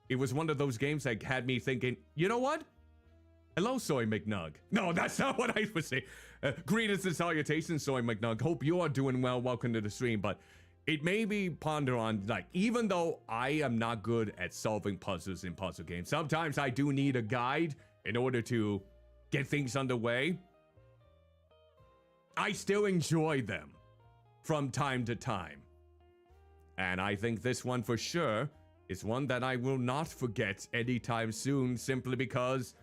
It was one of those games that had me thinking, you know what? Hello, Soy McNug. No, that's not what I was saying. Greetings and salutations, Soy McNug. Hope you are doing well. Welcome to the stream. But it made me ponder on, like, even though I am not good at solving puzzles in puzzle games, sometimes I do need a guide in order to get things underway. I still enjoy them from time to time. And I think this one for sure is one that I will not forget anytime soon, simply because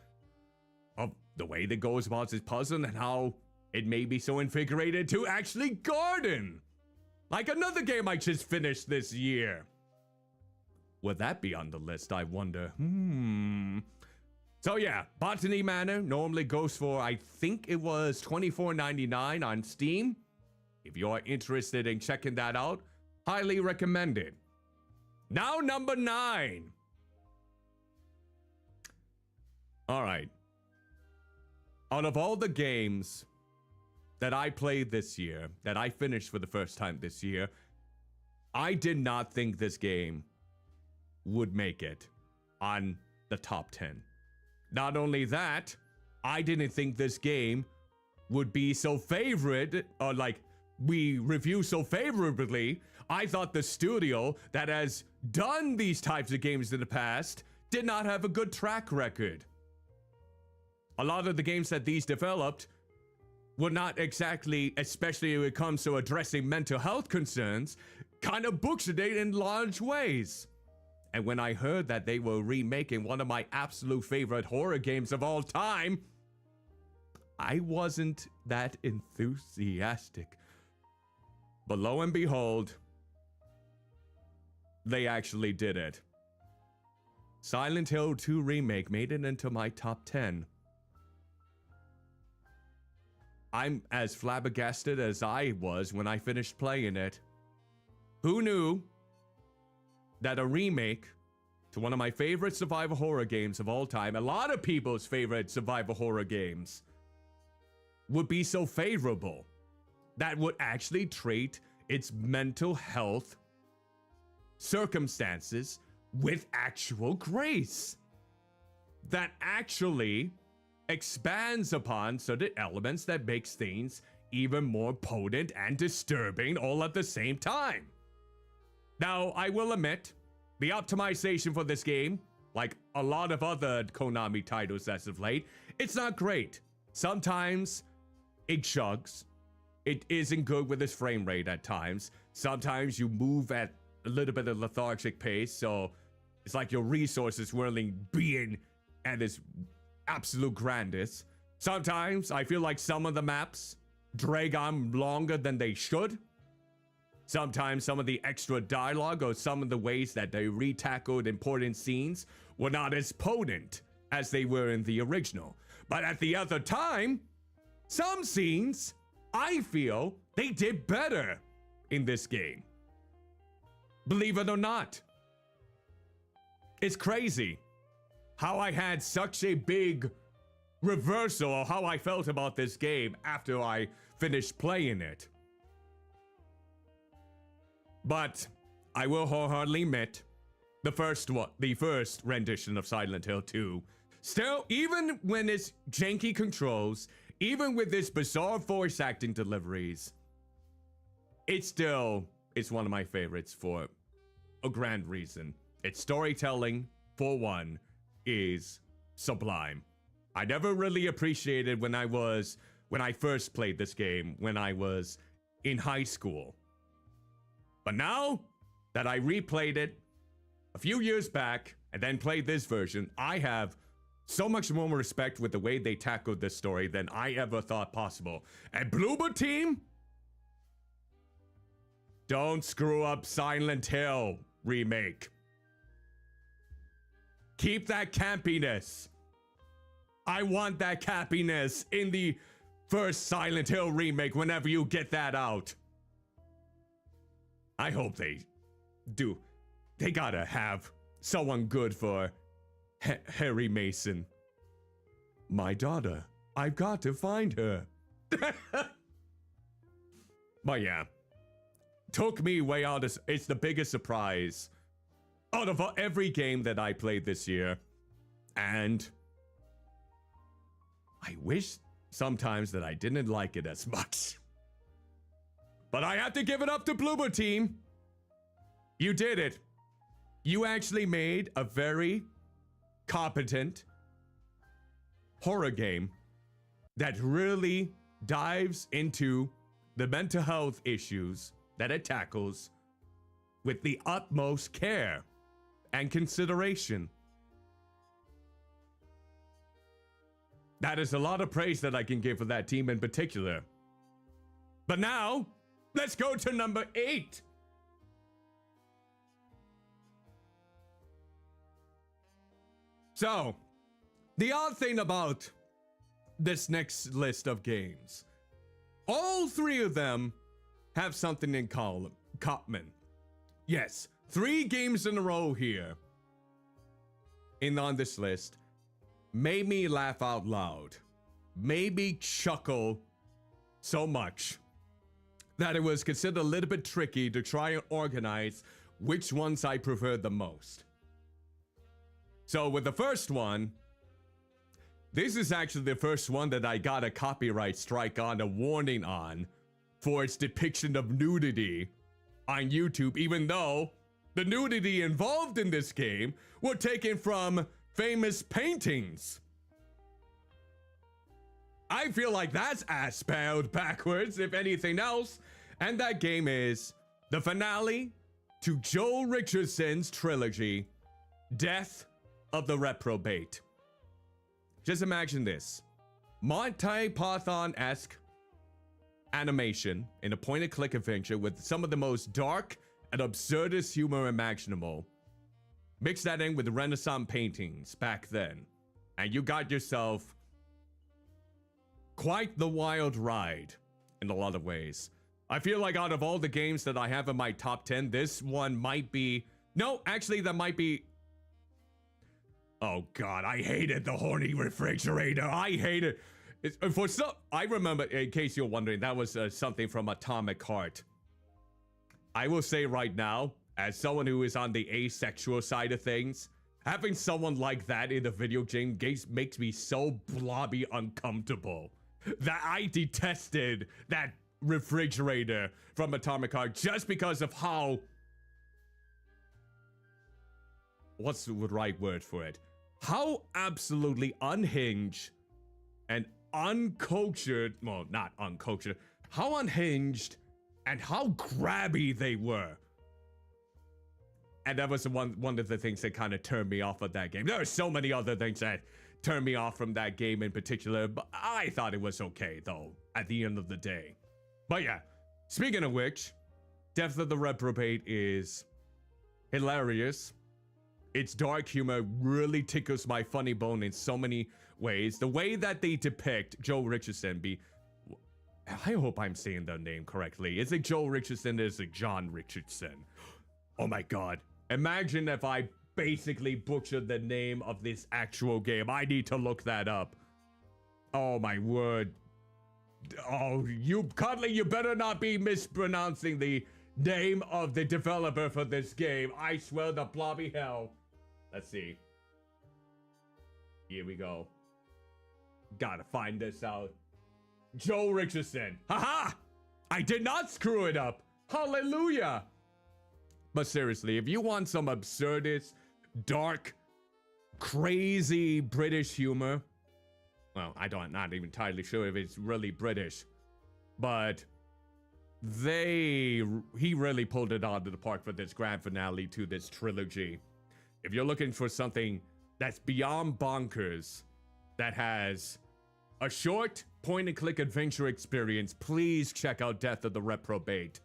of the way that goes about this puzzle and how it made me so invigorated to actually garden. Like another game I just finished this year. Would that be on the list, I wonder? So yeah, Botany Manor normally goes for, I think it was $24.99 on Steam. If you're interested in checking that out, highly recommended. Now number 9. All right. Out of all the games that I played this year, that I finished for the first time this year, I did not think this game would make it on the top 10. Not only that, I didn't think this game would be so favorite, or like we review so favorably. I thought the studio that has done these types of games in the past did not have a good track record. A lot of the games that these developed were not exactly, especially when it comes to addressing mental health concerns, kind of books it in large ways. And when I heard that they were remaking one of my absolute favorite horror games of all time, I wasn't that enthusiastic. But lo and behold, they actually did it. Silent Hill 2 Remake made it into my top 10. I'm as flabbergasted as I was when I finished playing it. Who knew that a remake to one of my favorite survival horror games of all time, a lot of people's favorite survival horror games, would be so favorable, that would actually treat its mental health circumstances with actual grace, that actually expands upon certain elements that makes things even more potent and disturbing all at the same time. Now, I will admit, the optimization for this game, like a lot of other Konami titles as of late, it's not great. Sometimes it chugs. It isn't good with its frame rate at times. Sometimes you move at a little bit of lethargic pace, so it's like your resources weren't being at its absolute grandest. Sometimes I feel like some of the maps drag on longer than they should. Sometimes some of the extra dialogue or some of the ways that they retackled important scenes were not as potent as they were in the original. But at the other time, some scenes, I feel they did better in this game. Believe it or not. It's crazy how I had such a big reversal of how I felt about this game after I finished playing it. But I will wholeheartedly admit, the first rendition of Silent Hill 2, still, even when it's janky controls, even with its bizarre voice acting deliveries, it's one of my favorites for a grand reason. Its storytelling, for one, is sublime. I never really appreciated when I first played this game when I was in high school. But now that I replayed it a few years back and then played this version, I have so much more respect with the way they tackled this story than I ever thought possible. And Bloober Team, don't screw up Silent Hill remake. Keep that campiness. I want that campiness in the first Silent Hill remake whenever you get that out. I hope they do. They gotta have someone good for Harry Mason. My daughter. I've got to find her. But yeah. Took me way out of... It's the biggest surprise out of every game that I played this year. And I wish sometimes that I didn't like it as much. But I have to give it up to Bloober Team. You did it. You actually made a very competent horror game that really dives into the mental health issues that it tackles with the utmost care and consideration. That is a lot of praise that I can give for that team in particular. But now, let's go to number 8. So, the odd thing about this next list of games, all 3 of them have something in common. Yes, 3 games in a row here on this list made me laugh out loud, made me chuckle so much that it was considered a little bit tricky to try and organize which ones I preferred the most. So with the first one, this is actually the first one that I got a copyright strike on, a warning on, for its depiction of nudity on YouTube, even though the nudity involved in this game were taken from famous paintings. I feel like that's ass spelled backwards, if anything else. And that game is the finale to Joel Richardson's trilogy, Death of the Reprobate. Just imagine this. Monty Python-esque animation in a point-and-click adventure with some of the most dark and absurdist humor imaginable. Mix that in with the Renaissance paintings back then, and you got yourself quite the wild ride in a lot of ways. I feel like out of all the games that I have in my top 10, this one might be... No, actually, that might be... Oh god, I hated the horny refrigerator. I hate it. For some, I remember, in case you're wondering, that was something from Atomic Heart. I will say right now, as someone who is on the asexual side of things, having someone like that in a video game makes me so blobby uncomfortable that I detested that refrigerator from Atomic Heart just because of how... What's the right word for it? How absolutely unhinged and uncultured, well, not uncultured, how unhinged and how grabby they were. And that was one of the things that kind of turned me off of that game. There are so many other things that turned me off from that game in particular, but I thought it was okay, though, at the end of the day. But yeah, speaking of which, Death of the Reprobate is hilarious. Its dark humor really tickles my funny bone in so many ways. The way that they depict Joel Richardson I hope I'm saying the name correctly. Is it Joel Richardson or is it John Richardson? Oh my god. Imagine if I basically butchered the name of this actual game. I need to look that up. Oh my word. Oh, Cuddly, you better not be mispronouncing the name of the developer for this game. I swear to blobby hell. Let's see. Here we go. Gotta find this out. Joel Richardson. Haha! I did not screw it up. Hallelujah! But seriously, if you want some absurdist, dark, crazy British humor, well, not even entirely sure if it's really British, but he really pulled it out of the park for this grand finale to this trilogy. If you're looking for something that's beyond bonkers, that has a short point-and-click adventure experience, please check out Death of the Reprobate.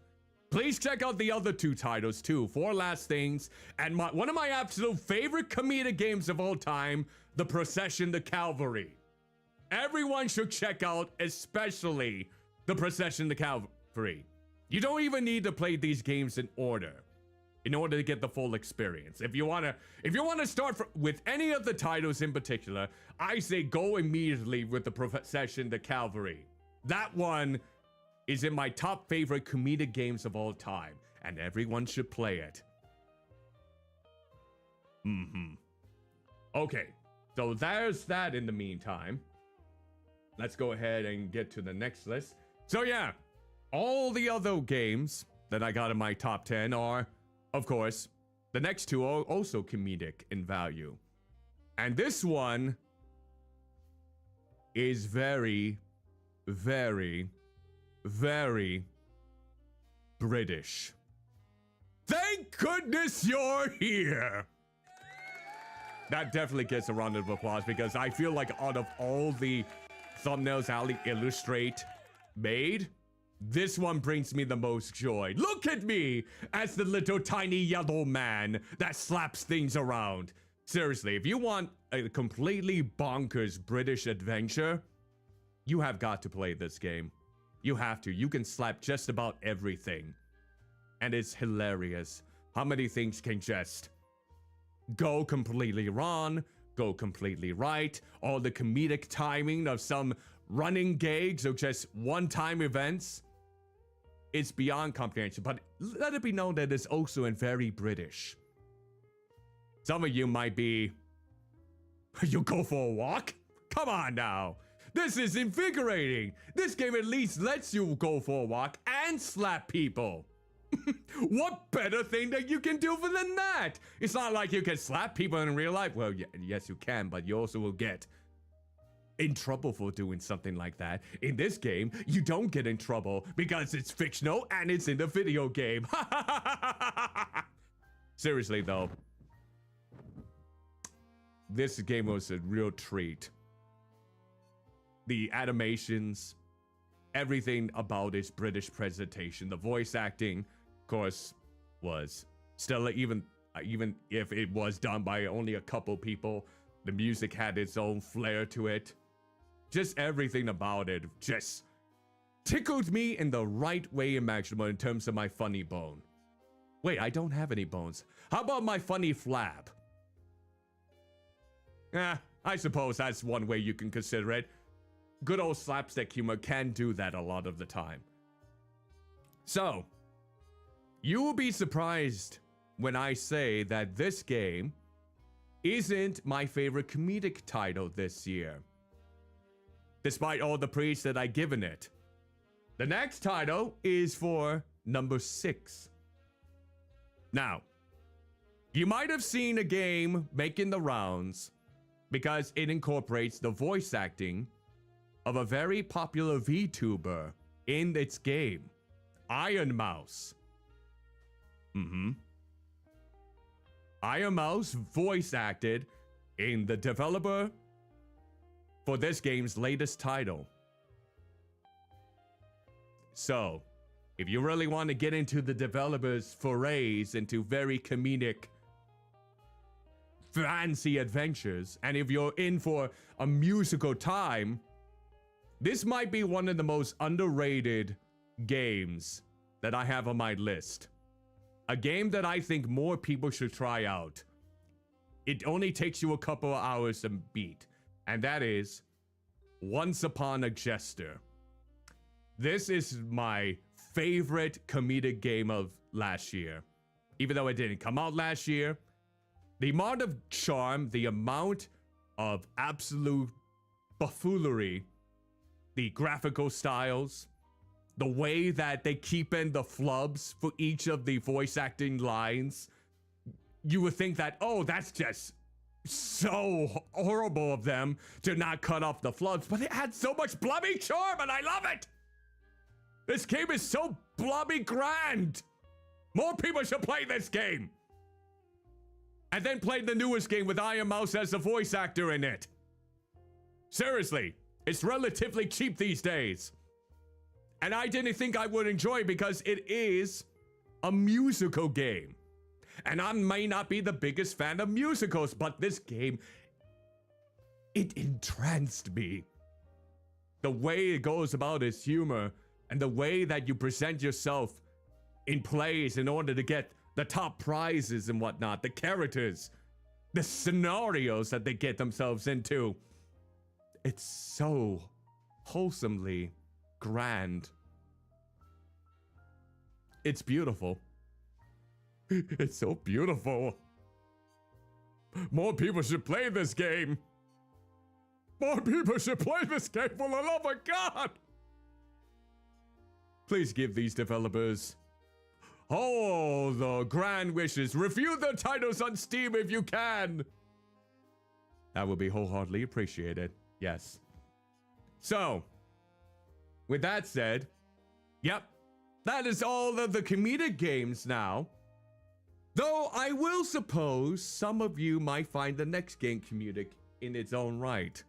Please check out the other 2 titles too, Four Last Things, and one of my absolute favorite comedic games of all time, The Procession to Calvary. Everyone should check out, especially The Procession to Calvary. You don't even need to play these games in order. in order to get the full experience. If you wanna start with any of the titles in particular, I say go immediately with the Procession to Calvary. That one is in my top favorite comedic games of all time, and everyone should play it. Okay, so there's that in the meantime. Let's go ahead and get to the next list. So yeah, all the other games that I got in my top 10 are, of course, the next two are also comedic in value. And this one is very, very, very British. Thank goodness you're here! That definitely gets a round of applause because I feel like out of all the thumbnails Ali Illustrate made, this one brings me the most joy. Look at me as the little tiny yellow man that slaps things around. Seriously, if you want a completely bonkers British adventure, you have got to play this game. You have to. You can slap just about everything. And it's hilarious. How many things can just go completely wrong, go completely right, all the comedic timing of some running gags or just one-time events. It's beyond comprehension, but let it be known that it's also in very British. Some of you might be, you go for a walk? Come on now. This is invigorating. This game at least lets you go for a walk and slap people. What better thing that you can do than that? It's not like you can slap people in real life. Well, yes, you can, but you also will get in trouble for doing something like that. In this game, you don't get in trouble because it's fictional and it's in the video game. Seriously though, this game was a real treat. The animations, everything about its British presentation, the voice acting, of course, was stellar. Even if it was done by only a couple people, the music had its own flair to it. Just everything about it just tickled me in the right way imaginable in terms of my funny bone. Wait, I don't have any bones. How about my funny flap? I suppose that's one way you can consider it. Good old slapstick humor can do that a lot of the time. So, you will be surprised when I say that this game isn't my favorite comedic title this year, despite all the praise that I've given it. The next title is for number 6. Now, you might have seen a game making the rounds because it incorporates the voice acting of a very popular VTuber in its game, Iron Mouse. Iron Mouse voice acted in the developer for this game's latest title. So, if you really want to get into the developer's forays into very comedic, fancy adventures, and if you're in for a musical time, this might be one of the most underrated games that I have on my list. A game that I think more people should try out. It only takes you a couple of hours to beat, and that is Once Upon a Jester. This is my favorite comedic game of last year. Even though it didn't come out last year, the amount of charm, the amount of absolute buffoonery, the graphical styles, the way that they keep in the flubs for each of the voice acting lines, you would think that, oh, that's just so horrible of them to not cut off the flubs, but it had so much blubby charm and I love it. This game is so blubby grand. More people should play this game. And then play the newest game with Iron Mouse as a voice actor in it. Seriously, it's relatively cheap these days. And I didn't think I would enjoy it because it is a musical game. And I may not be the biggest fan of musicals, but this game, it entranced me. The way it goes about its humor and the way that you present yourself in plays in order to get the top prizes and whatnot, the characters, the scenarios that they get themselves into. It's so wholesomely grand. It's beautiful. It's so beautiful. More people should play this game. More people should play this game, for the love of God! Please give these developers all the grand wishes. Review their titles on Steam if you can. That would be wholeheartedly appreciated. Yes. So, with that said, yep, that is all of the comedic games now. Though I will suppose some of you might find the next game comedic in its own right.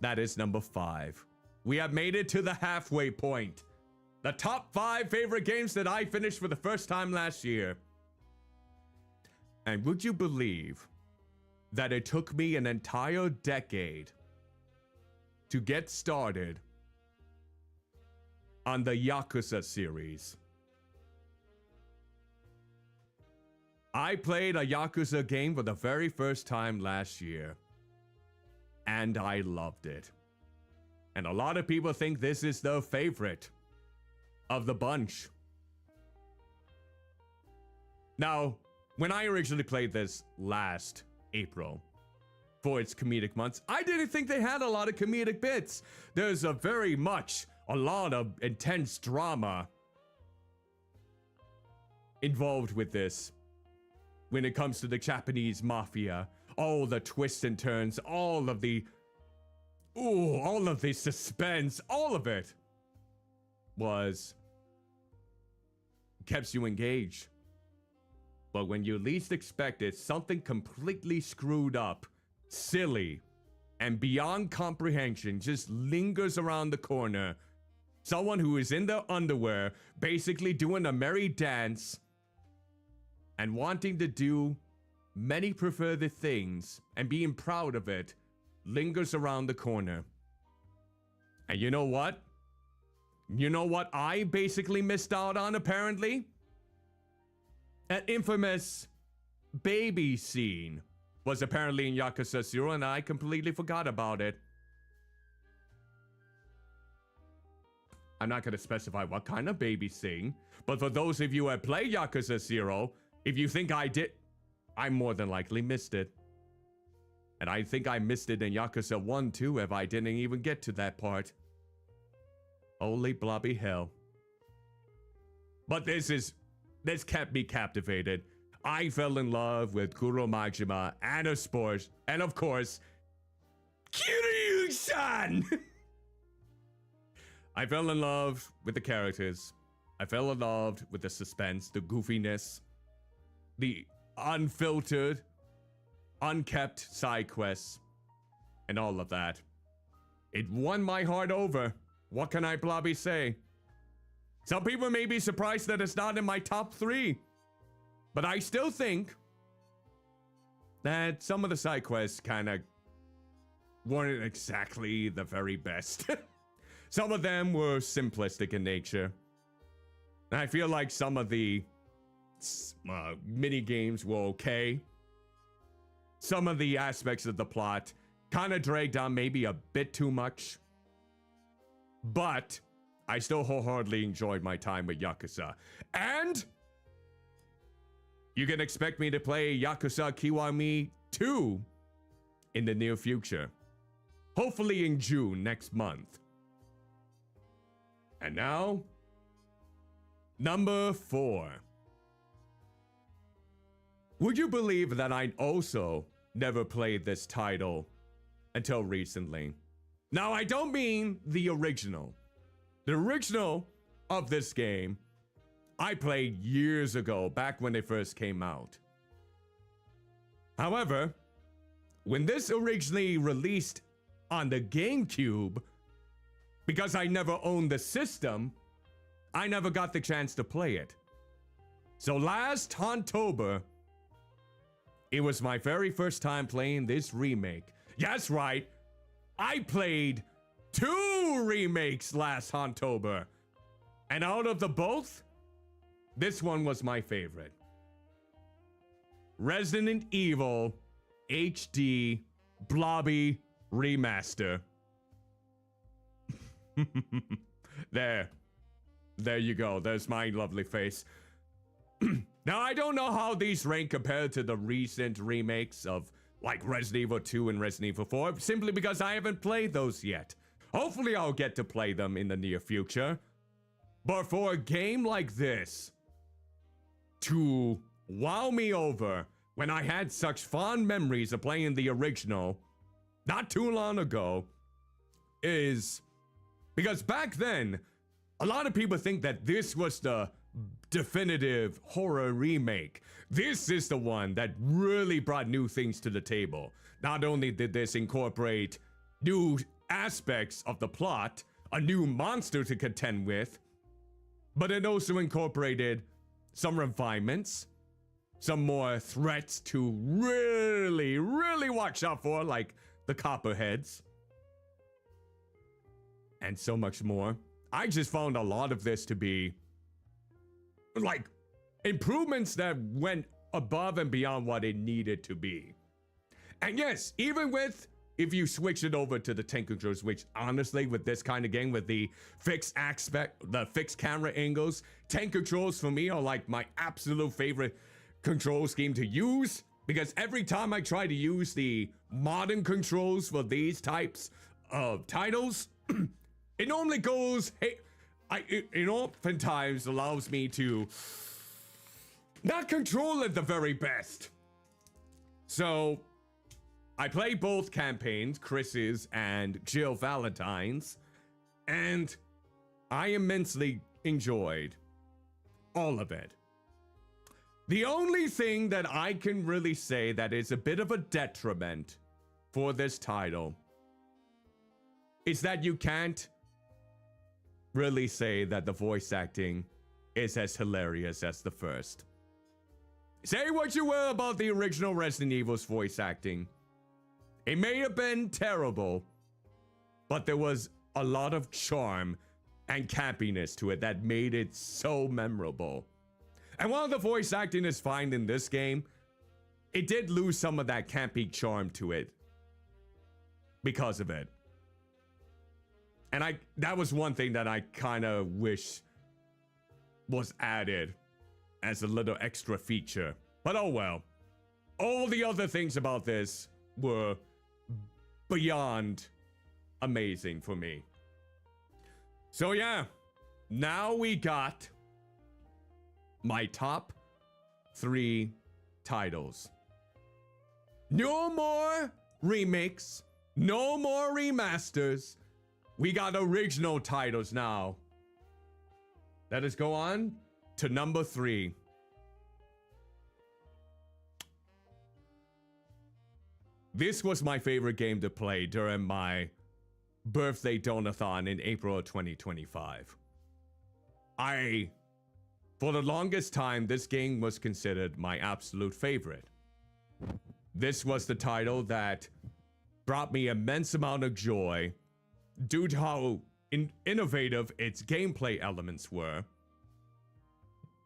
That is number 5. We have made it to the halfway point. The top 5 favorite games that I finished for the first time last year. And would you believe that it took me an entire decade to get started on the Yakuza series? I played a Yakuza game for the very first time last year, and I loved it. And a lot of people think this is their favorite of the bunch. Now, when I originally played this last April for its comedic months, I didn't think they had a lot of comedic bits. There's a lot of intense drama involved with this. When it comes to the Japanese mafia, all the twists and turns, all of the suspense, all of it keeps you engaged. But when you least expect it, something completely screwed up, silly, and beyond comprehension just lingers around the corner. Someone who is in their underwear, basically doing a merry dance, and wanting to do many prefer the things and being proud of it, lingers around the corner. And you know what? You know what I basically missed out on, apparently? An infamous baby scene was apparently in Yakuza 0, and I completely forgot about it. I'm not going to specify what kind of baby scene, but for those of you who have played Yakuza 0, if you think I did, I more than likely missed it. And I think I missed it in Yakuza 1 too, if I didn't even get to that part. Holy blobby hell. But this kept me captivated. I fell in love with Kuro Majima and of sports, and of course, Kiryu-san! I fell in love with the characters. I fell in love with the suspense, the goofiness, the unfiltered, unkept side quests, and all of that. It won my heart over. What can I blobby say? Some people may be surprised that it's not in my top 3, but I still think that some of the side quests kind of weren't exactly the very best. Some of them were simplistic in nature. And I feel like some of the mini games were okay. Some of the aspects of the plot kind of dragged on maybe a bit too much. But I still wholeheartedly enjoyed my time with Yakuza. And you can expect me to play Yakuza Kiwami 2 in the near future. Hopefully in June next month. And now, number 4. Would you believe that I also never played this title until recently? Now, I don't mean the original. The original of this game, I played years ago, back when it first came out. However, when this originally released on the GameCube, because I never owned the system, I never got the chance to play it. So last October, it was my very first time playing this remake. Yes, right. I played 2 remakes last October. And out of the both, this one was my favorite. Resident Evil HD Blobby Remaster. There you go. There's my lovely face. Now, I don't know how these rank compared to the recent remakes of like Resident Evil 2 and Resident Evil 4, simply because I haven't played those yet. Hopefully, I'll get to play them in the near future. But for a game like this to wow me over when I had such fond memories of playing the original not too long ago is because back then, a lot of people think that this was the definitive horror remake. This is the one that really brought new things to the table. Not only did this incorporate new aspects of the plot, a new monster to contend with, but it also incorporated some refinements, some more threats to really watch out for, like the copperheads, and so much more. I just found a lot of this to be like improvements that went above and beyond what it needed to be. And yes, even with, if you switch it over to the tank controls, which honestly with this kind of game, with the fixed aspect, the fixed camera angles, tank controls for me are like my absolute favorite control scheme to use, because every time I try to use the modern controls for these types of titles, it normally goes, hey, it oftentimes allows me to not control it the very best. So I played both campaigns, Chris's and Jill Valentine's, and I immensely enjoyed all of it. The only thing that I can really say that is a bit of a detriment for this title is that you can't really say that the voice acting is as hilarious as the first. Say what you will about the original Resident Evil's voice acting. It may have been terrible, but there was a lot of charm and campiness to it that made it so memorable. And while the voice acting is fine in this game, it did lose some of that campy charm to it because of it. And that was one thing that I kind of wish was added as a little extra feature. But oh well. All the other things about this were beyond amazing for me. So yeah, now we got my top 3 titles. No more remakes, no more remasters. We got original titles now. Let us go on to number 3. This was my favorite game to play during my birthday donathon in April of 2025. For the longest time, this game was considered my absolute favorite. This was the title that brought me immense amount of joy due to how innovative its gameplay elements were.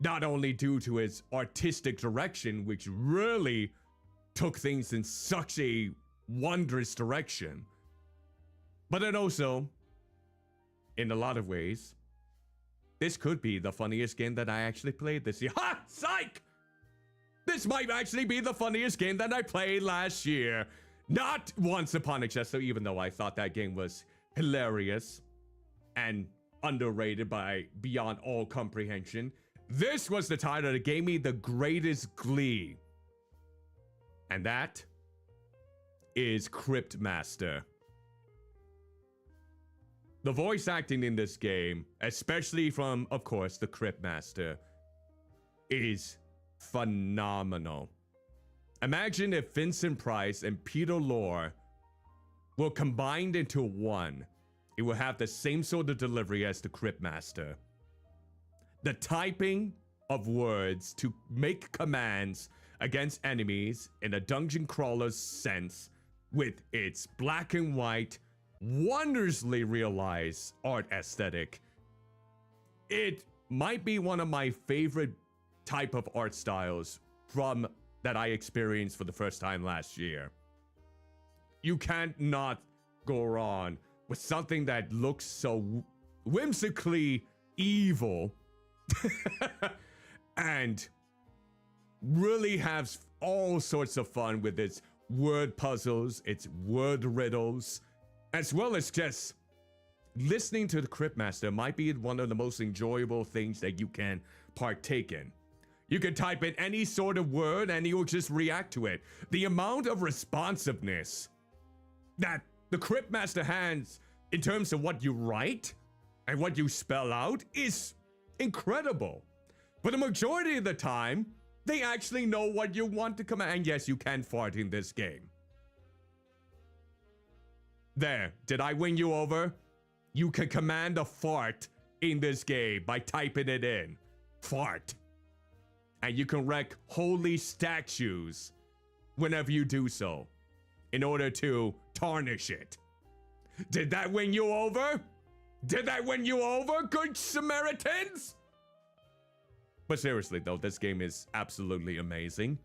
Not only due to its artistic direction, which really took things in such a wondrous direction, but it also, in a lot of ways, this could be the funniest game that I actually played this year. Ha! Psych! This might actually be the funniest game that I played last year. Not Once Upon a Chester, even though I thought that game was hilarious and underrated by beyond all comprehension. This was the title that gave me the greatest glee. And that is Cryptmaster. The voice acting in this game, especially from, of course, the Cryptmaster, is phenomenal. Imagine if Vincent Price and Peter Lorre were combined into one. It will have the same sort of delivery as the Cryptmaster. The typing of words to make commands against enemies in a dungeon crawler's sense, with its black and white, wondrously realized art aesthetic. It might be one of my favorite type of art styles from that I experienced for the first time last year. You can't not go wrong with something that looks so whimsically evil and really has all sorts of fun with its word puzzles, its word riddles, as well as just listening to the Cryptmaster might be one of the most enjoyable things that you can partake in. You can type in any sort of word and he will just react to it. The amount of responsiveness that the Cryptmaster has in terms of what you write and what you spell out is incredible. For the majority of the time, they actually know what you want to command. And yes, you can fart in this game. There, did I win you over? You can command a fart in this game by typing it in. Fart. And you can wreck holy statues whenever you do so in order to tarnish it. Did that win you over? Did that win you over, good Samaritans? But seriously though, this game is absolutely amazing.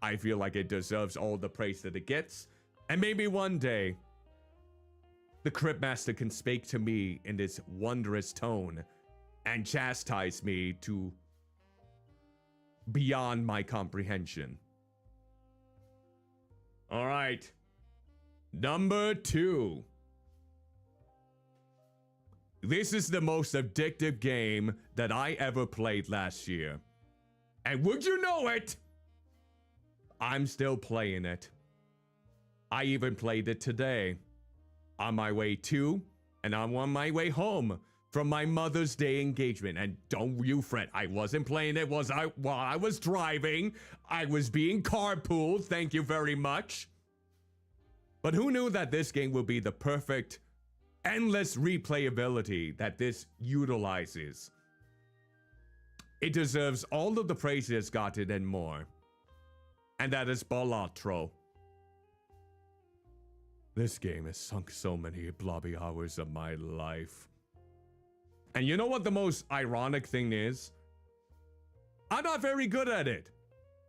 I feel like it deserves all the praise that it gets. And maybe one day, the Cryptmaster can speak to me in this wondrous tone and chastise me to beyond my comprehension. All right. Number 2. This is the most addictive game that I ever played last year. And would you know it? I'm still playing it. I even played it today. On my way to, and I'm on my way home from my Mother's Day engagement. And don't you fret, I wasn't playing it while I was driving. I was being carpooled, thank you very much. But who knew that this game will be the perfect, endless replayability that this utilizes? It deserves all of the praise it's gotten and more. And that is Balatro. This game has sunk so many blobby hours of my life. And you know what the most ironic thing is? I'm not very good at it.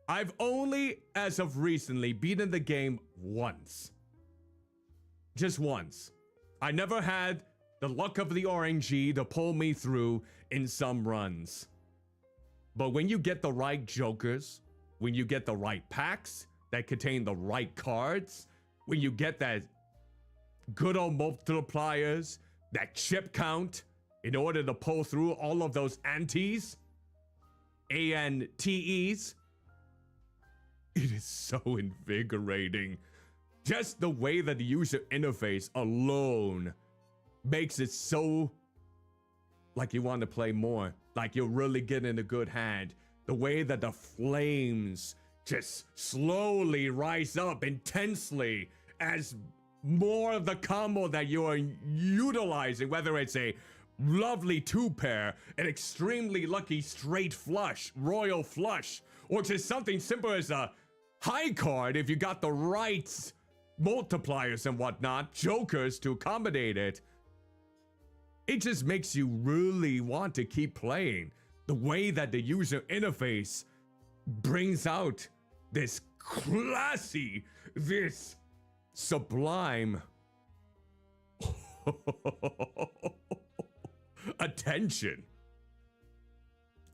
I've only, as of recently, beaten the game once. Just once. I never had the luck of the RNG to pull me through in some runs. But when you get the right jokers, when you get the right packs that contain the right cards, when you get that good old multipliers, that chip count, in order to pull through all of those antes, ANTEs, it is so invigorating. Just the way that the user interface alone makes it so like you want to play more, like you're really getting a good hand. The way that the flames just slowly rise up intensely as more of the combo that you are utilizing, whether it's a lovely 2-pair, an extremely lucky straight flush, royal flush, or just something simple as a high card if you got the right multipliers and whatnot, jokers to accommodate it. It just makes you really want to keep playing. The way that the user interface brings out this classy, this sublime attention.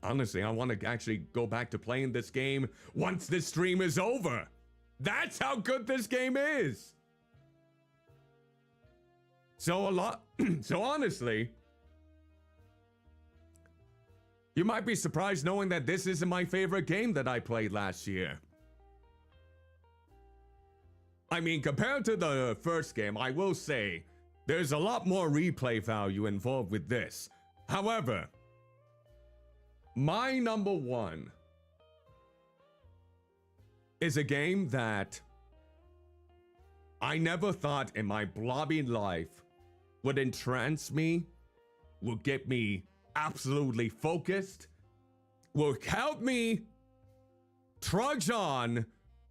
Honestly, I want to actually go back to playing this game once this stream is over. That's how good this game is. So honestly, you might be surprised knowing that this isn't my favorite game that I played last year. I mean, compared to the first game, I will say there's a lot more replay value involved with this. However, my number 1 is a game that I never thought in my blobby life would entrance me, will get me absolutely focused, will help me trudge on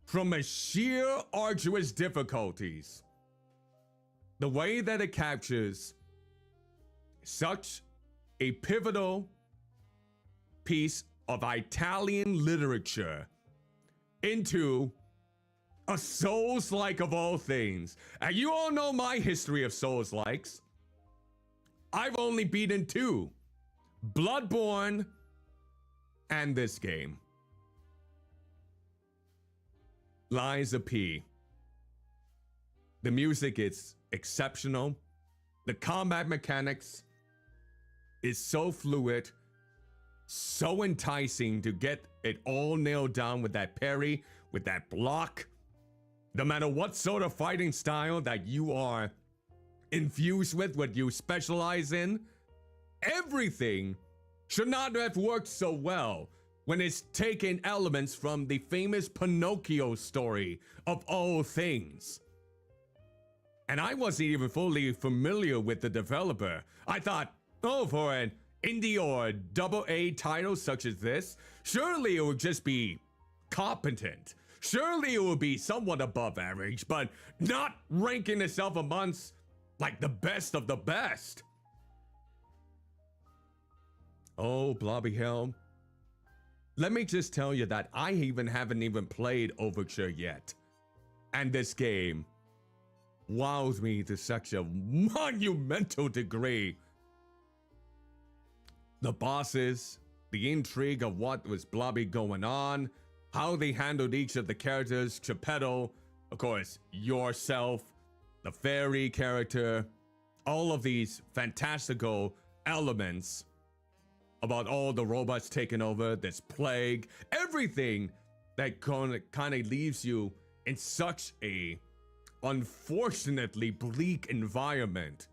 from a sheer arduous difficulties. The way that it captures such a pivotal piece of Italian literature into a Souls-like of all things. And you all know my history of Souls-likes. I've only beaten two. Bloodborne and this game. Liza P. The music is exceptional. The combat mechanics is so fluid, so enticing to get it all nailed down with that parry, with that block. No matter what sort of fighting style that you are infused with, what you specialize in, everything should not have worked so well when it's taken elements from the famous Pinocchio story of all things. And I wasn't even fully familiar with the developer. I thought, oh, for an indie or AA title such as this, surely it would just be competent. Surely it would be somewhat above average, but not ranking itself amongst like the best of the best. Oh, Blobby Hell. Let me just tell you that I haven't even played Overture yet. And this game wows me to such a monumental degree. The bosses, the intrigue of what was Blobby going on, how they handled each of the characters, Geppetto, of course, yourself, the fairy character, all of these fantastical elements about all the robots taking over, this plague, everything that kind of leaves you in such a unfortunately bleak environment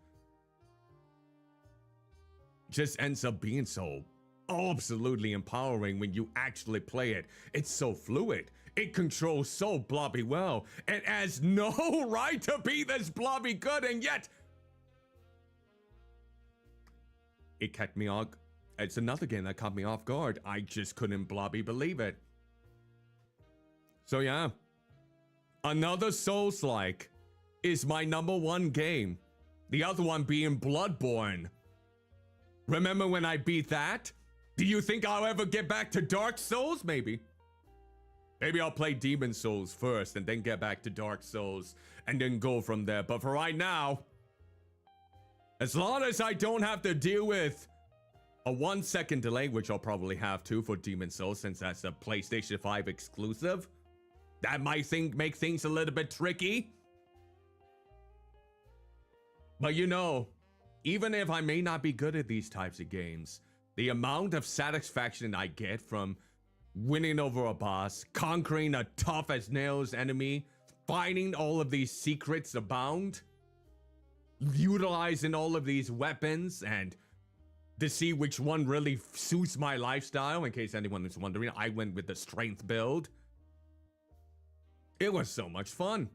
just ends up being so absolutely empowering when you actually play it. It's so fluid. It controls so Blobby well. It has no right to be this Blobby good, and yet it kept me on. It's another game that caught me off guard. I just couldn't Blobby believe it. So yeah, another Souls-like is my #1 game. The other one being Bloodborne. Remember when I beat that? Do you think I'll ever get back to Dark Souls? Maybe. Maybe I'll play Demon Souls first and then get back to Dark Souls and then go from there. But for right now, as long as I don't have to deal with a 1-second delay, which I'll probably have to for Demon Souls since that's a PlayStation 5 exclusive, that might make things a little bit tricky. But you know, even if I may not be good at these types of games, the amount of satisfaction I get from winning over a boss, conquering a tough as nails enemy, finding all of these secrets abound, utilizing all of these weapons, and to see which one really suits my lifestyle. In case anyone is wondering, I went with the strength build. It was so much fun.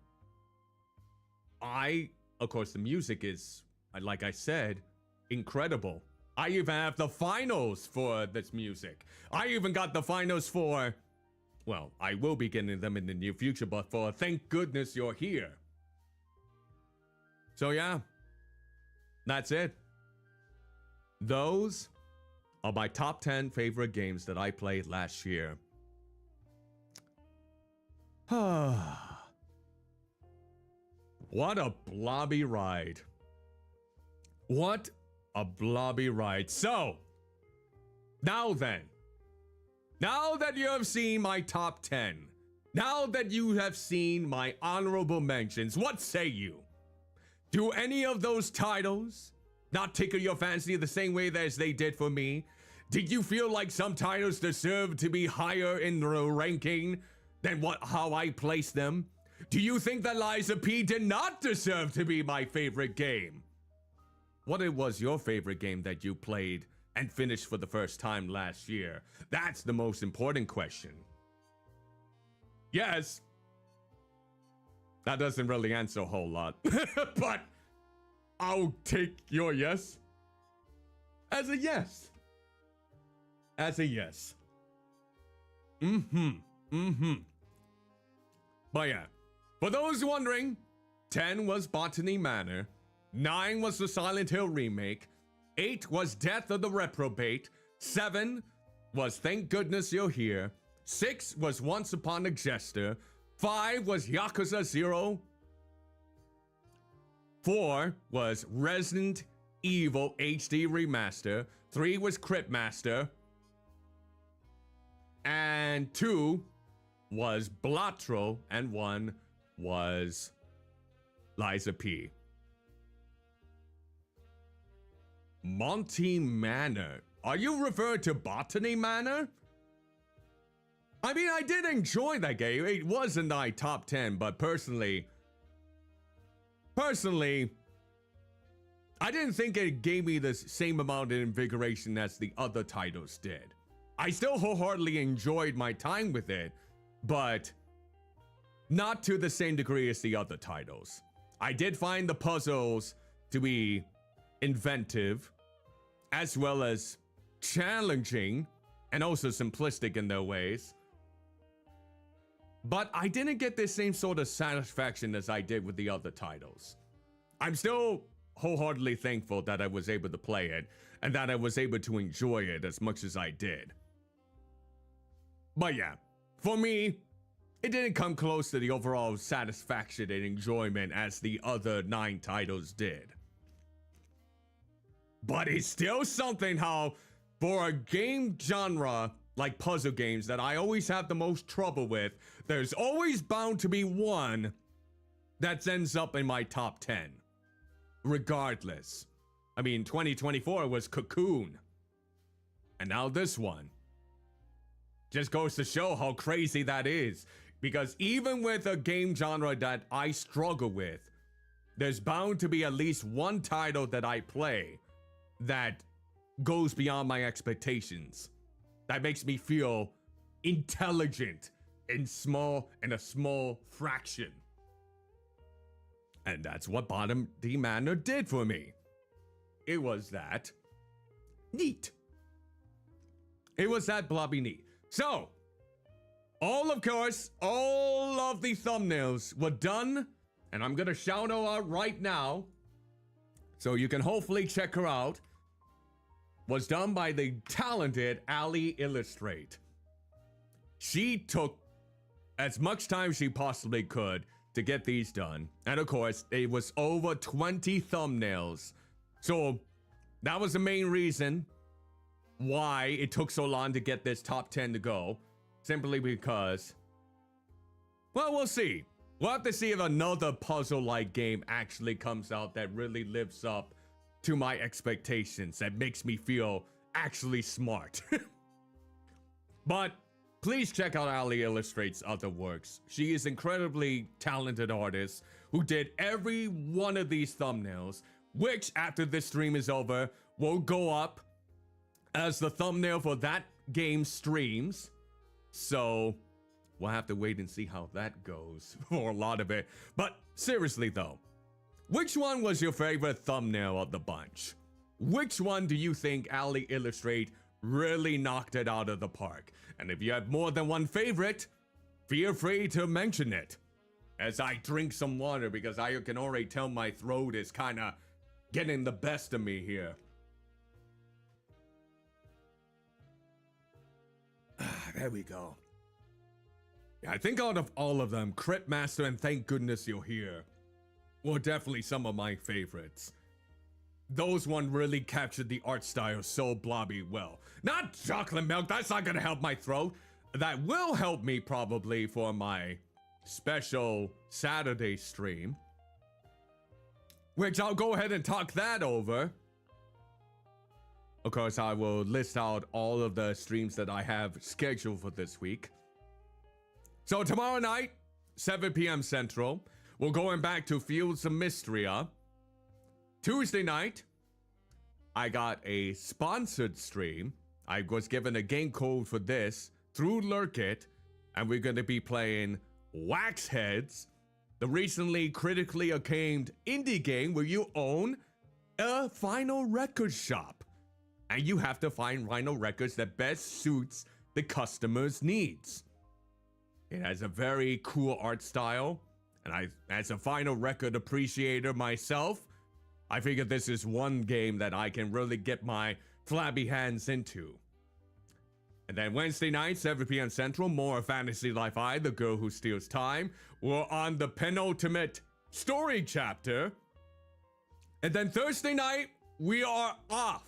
Of course, the music is, like I said, incredible. I even have the finals for this music. I even got the finals for, well, I will be getting them in the near future, but for Thank Goodness You're Here. So yeah, that's it. Those are my top 10 favorite games that I played last year. What a Blobby ride. What a Blobby ride. So, now then, now that you have seen my top 10, now that you have seen my honorable mentions, what say you? Do any of those titles not tickle your fancy the same way as they did for me? Did you feel like some titles deserve to be higher in the ranking than how I placed them? Do you think that Liza P did not deserve to be my favorite game? What was your favorite game that you played and finished for the first time last year? That's the most important question. Yes. That doesn't really answer a whole lot, but I'll take your yes as a yes. As a yes. But yeah, for those wondering, 10 was Botany Manor, 9 was the Silent Hill remake, 8 was Death of the Reprobate, 7 was Thank Goodness You're Here, 6 was Once Upon a Jester. 5 was Yakuza 0. 4 was Resident Evil HD Remaster. 3 was Cryptmaster. And 2 was Blatro. And 1 was Liza P. Monty Manor. Are you referring to Botany Manor? I mean, I did enjoy that game. It was in my top 10, but personally, I didn't think it gave me the same amount of invigoration as the other titles did. I still wholeheartedly enjoyed my time with it, but not to the same degree as the other titles. I did find the puzzles to be inventive, as well as challenging, and also simplistic in their ways. But I didn't get the same sort of satisfaction as I did with the other titles. I'm still wholeheartedly thankful that I was able to play it, and that I was able to enjoy it as much as I did. But yeah, for me, it didn't come close to the overall satisfaction and enjoyment as the other 9 titles did. But it's still something how, for a game genre like puzzle games that I always have the most trouble with, there's always bound to be one that ends up in my top 10. Regardless. I mean, 2024 was Cocoon. And now this one. Just goes to show how crazy that is. Because even with a game genre that I struggle with, there's bound to be at least one title that I play that goes beyond my expectations. That makes me feel intelligent in a small fraction. And that's what Bottom D Manor did for me. It was that neat. It was that blobby neat. So, all of the thumbnails were done, and I'm gonna shout her out right now, so you can hopefully check her out. Was done by the talented Ali Illustrate. She took as much time she possibly could to get these done. And of course, it was over 20 thumbnails. So that was the main reason why it took so long to get this top 10 to go. Simply because, well, we'll see. We'll have to see if another puzzle-like game actually comes out that really lives up to my expectations, that makes me feel actually smart. But please check out Ali Illustrate's other works. She is an incredibly talented artist who did every one of these thumbnails, which after this stream is over, will go up as the thumbnail for that game's streams. So we'll have to wait and see how that goes for a lot of it. But seriously though, which one was your favorite thumbnail of the bunch? Which one do you think Ali Illustrate really knocked it out of the park? And if you have more than one favorite, feel free to mention it. As I drink some water, because I can already tell my throat is kind of getting the best of me here. There we go. Yeah, I think out of all of them, Cryptmaster and Thank Goodness You're Here were definitely some of my favorites. Those one really captured the art style so blobby well. Not chocolate milk, that's not gonna help my throat. That will help me probably for my special Saturday stream, which I'll go ahead and talk that over. Of course, I will list out all of the streams that I have scheduled for this week. So tomorrow night, 7 p.m. Central, we're going back to Fields of Mystria. Tuesday night, I got a sponsored stream. I was given a game code for this through Lurkit, and we're going to be playing Waxheads, the recently critically acclaimed indie game where you own a vinyl record shop. And you have to find vinyl records that best suits the customer's needs. It has a very cool art style, and as a vinyl record appreciator myself, I figured this is one game that I can really get my flabby hands into. And then Wednesday night, 7 p.m. Central, more Fantasy Life I, The Girl Who Steals Time. We're on the penultimate story chapter. And then Thursday night, we are off.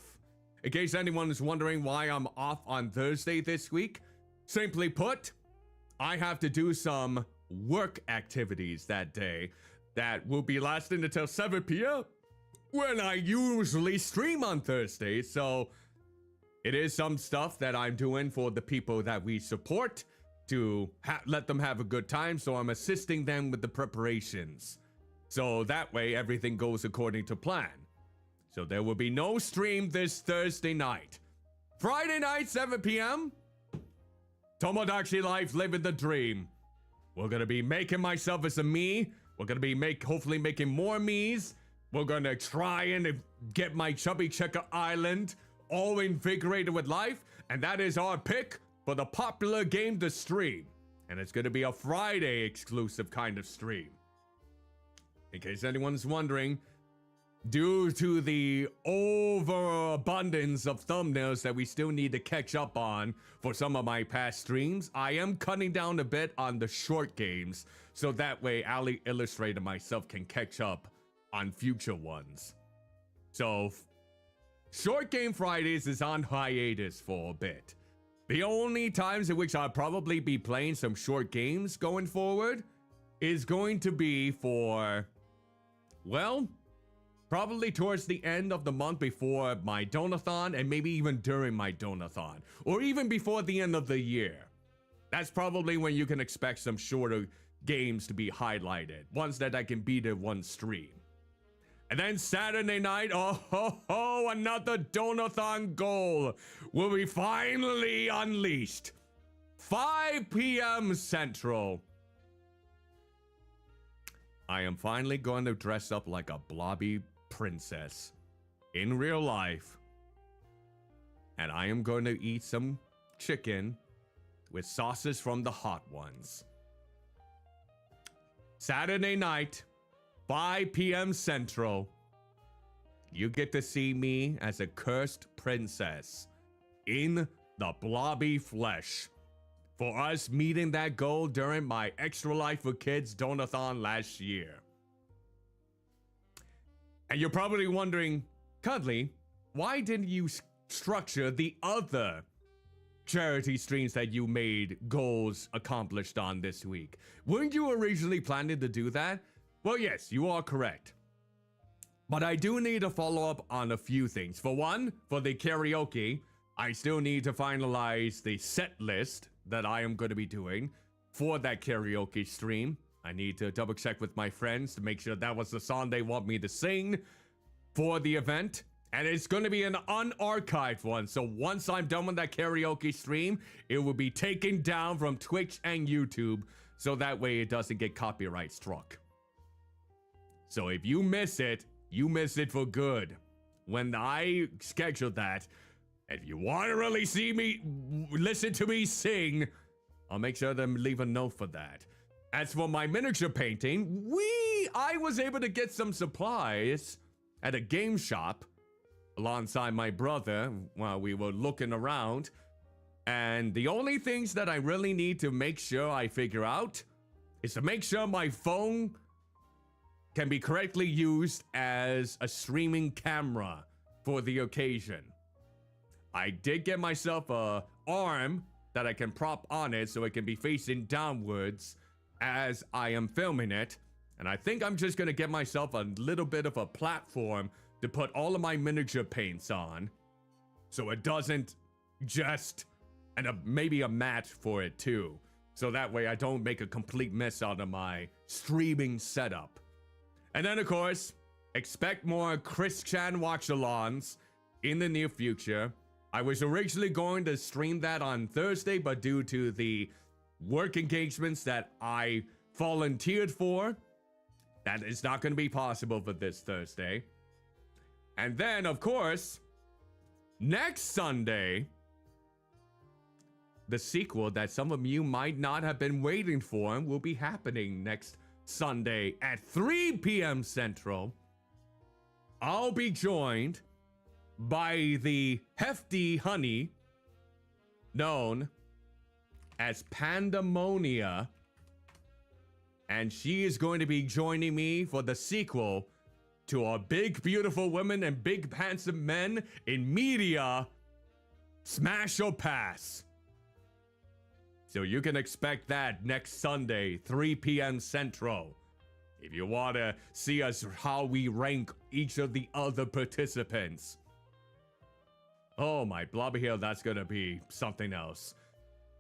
In case anyone is wondering why I'm off on Thursday this week, simply put, I have to do some work activities that day that will be lasting until 7 p.m. when I usually stream on Thursday. So it is some stuff that I'm doing for the people that we support to let them have a good time. So I'm assisting them with the preparations. So that way everything goes according to plan. So there will be no stream this Thursday night. Friday night, 7 p.m. Tomodachi Life, living the dream. We're gonna be making myself as a me. We're gonna be hopefully making more me's. We're gonna try and get my chubby checker island all invigorated with life. And that is our pick for the popular game to stream. And it's gonna be a Friday exclusive kind of stream. In case anyone's wondering, due to the overabundance of thumbnails that we still need to catch up on for some of my past streams, I am cutting down a bit on the short games, so that way Ali Illustrator myself can catch up on future ones. So, Short Game Fridays is on hiatus for a bit. The only times in which I'll probably be playing some short games going forward is going to be for, well, probably towards the end of the month before my donathon, and maybe even during my donathon, or even before the end of the year. That's probably when you can expect some shorter games to be highlighted, ones that I can beat in one stream. And then Saturday night, another donathon goal will be finally unleashed. 5 p.m. Central. I am finally going to dress up like a blobby princess in real life, and I am going to eat some chicken with sauces from the hot ones. Saturday night, 5 p.m. Central, you get to see me as a cursed princess in the blobby flesh for us meeting that goal during my Extra Life for Kids donathon last year. And you're probably wondering, Cuddly, why didn't you structure the other charity streams that you made goals accomplished on this week? Weren't you originally planning to do that? Well, yes, you are correct. But I do need to follow up on a few things. For one, for the karaoke, I still need to finalize the set list that I am going to be doing for that karaoke stream. I need to double check with my friends to make sure that was the song they want me to sing for the event. And it's going to be an unarchived one. So once I'm done with that karaoke stream, it will be taken down from Twitch and YouTube, so that way it doesn't get copyright struck. So if you miss it, you miss it for good. When I schedule that, if you want to really see me, listen to me sing, I'll make sure to leave a note for that. As for my miniature painting, I was able to get some supplies at a game shop alongside my brother while we were looking around. And the only things that I really need to make sure I figure out is to make sure my phone can be correctly used as a streaming camera for the occasion. I did get myself a arm that I can prop on it so it can be facing downwards as I am filming it. And I think I'm just gonna get myself a little bit of a platform to put all of my miniature paints on, so it doesn't just, and maybe a mat for it too, so that way I don't make a complete mess out of my streaming setup. And then of course, expect more Chris Chan watch-alongs in the near future. I was originally going to stream that on Thursday, but due to the work engagements that I volunteered for, that is not going to be possible for this Thursday. And then, of course, next Sunday, the sequel that some of you might not have been waiting for will be happening next Sunday at 3 p.m. Central. I'll be joined by the hefty honey known as Pandemonia, and she is going to be joining me for the sequel to our Big Beautiful Women and Big Handsome Men in Media Smash or Pass. So you can expect that next Sunday, 3 p.m. Central. If you want to see us how we rank each of the other participants. Oh my blobby hill, that's gonna be something else.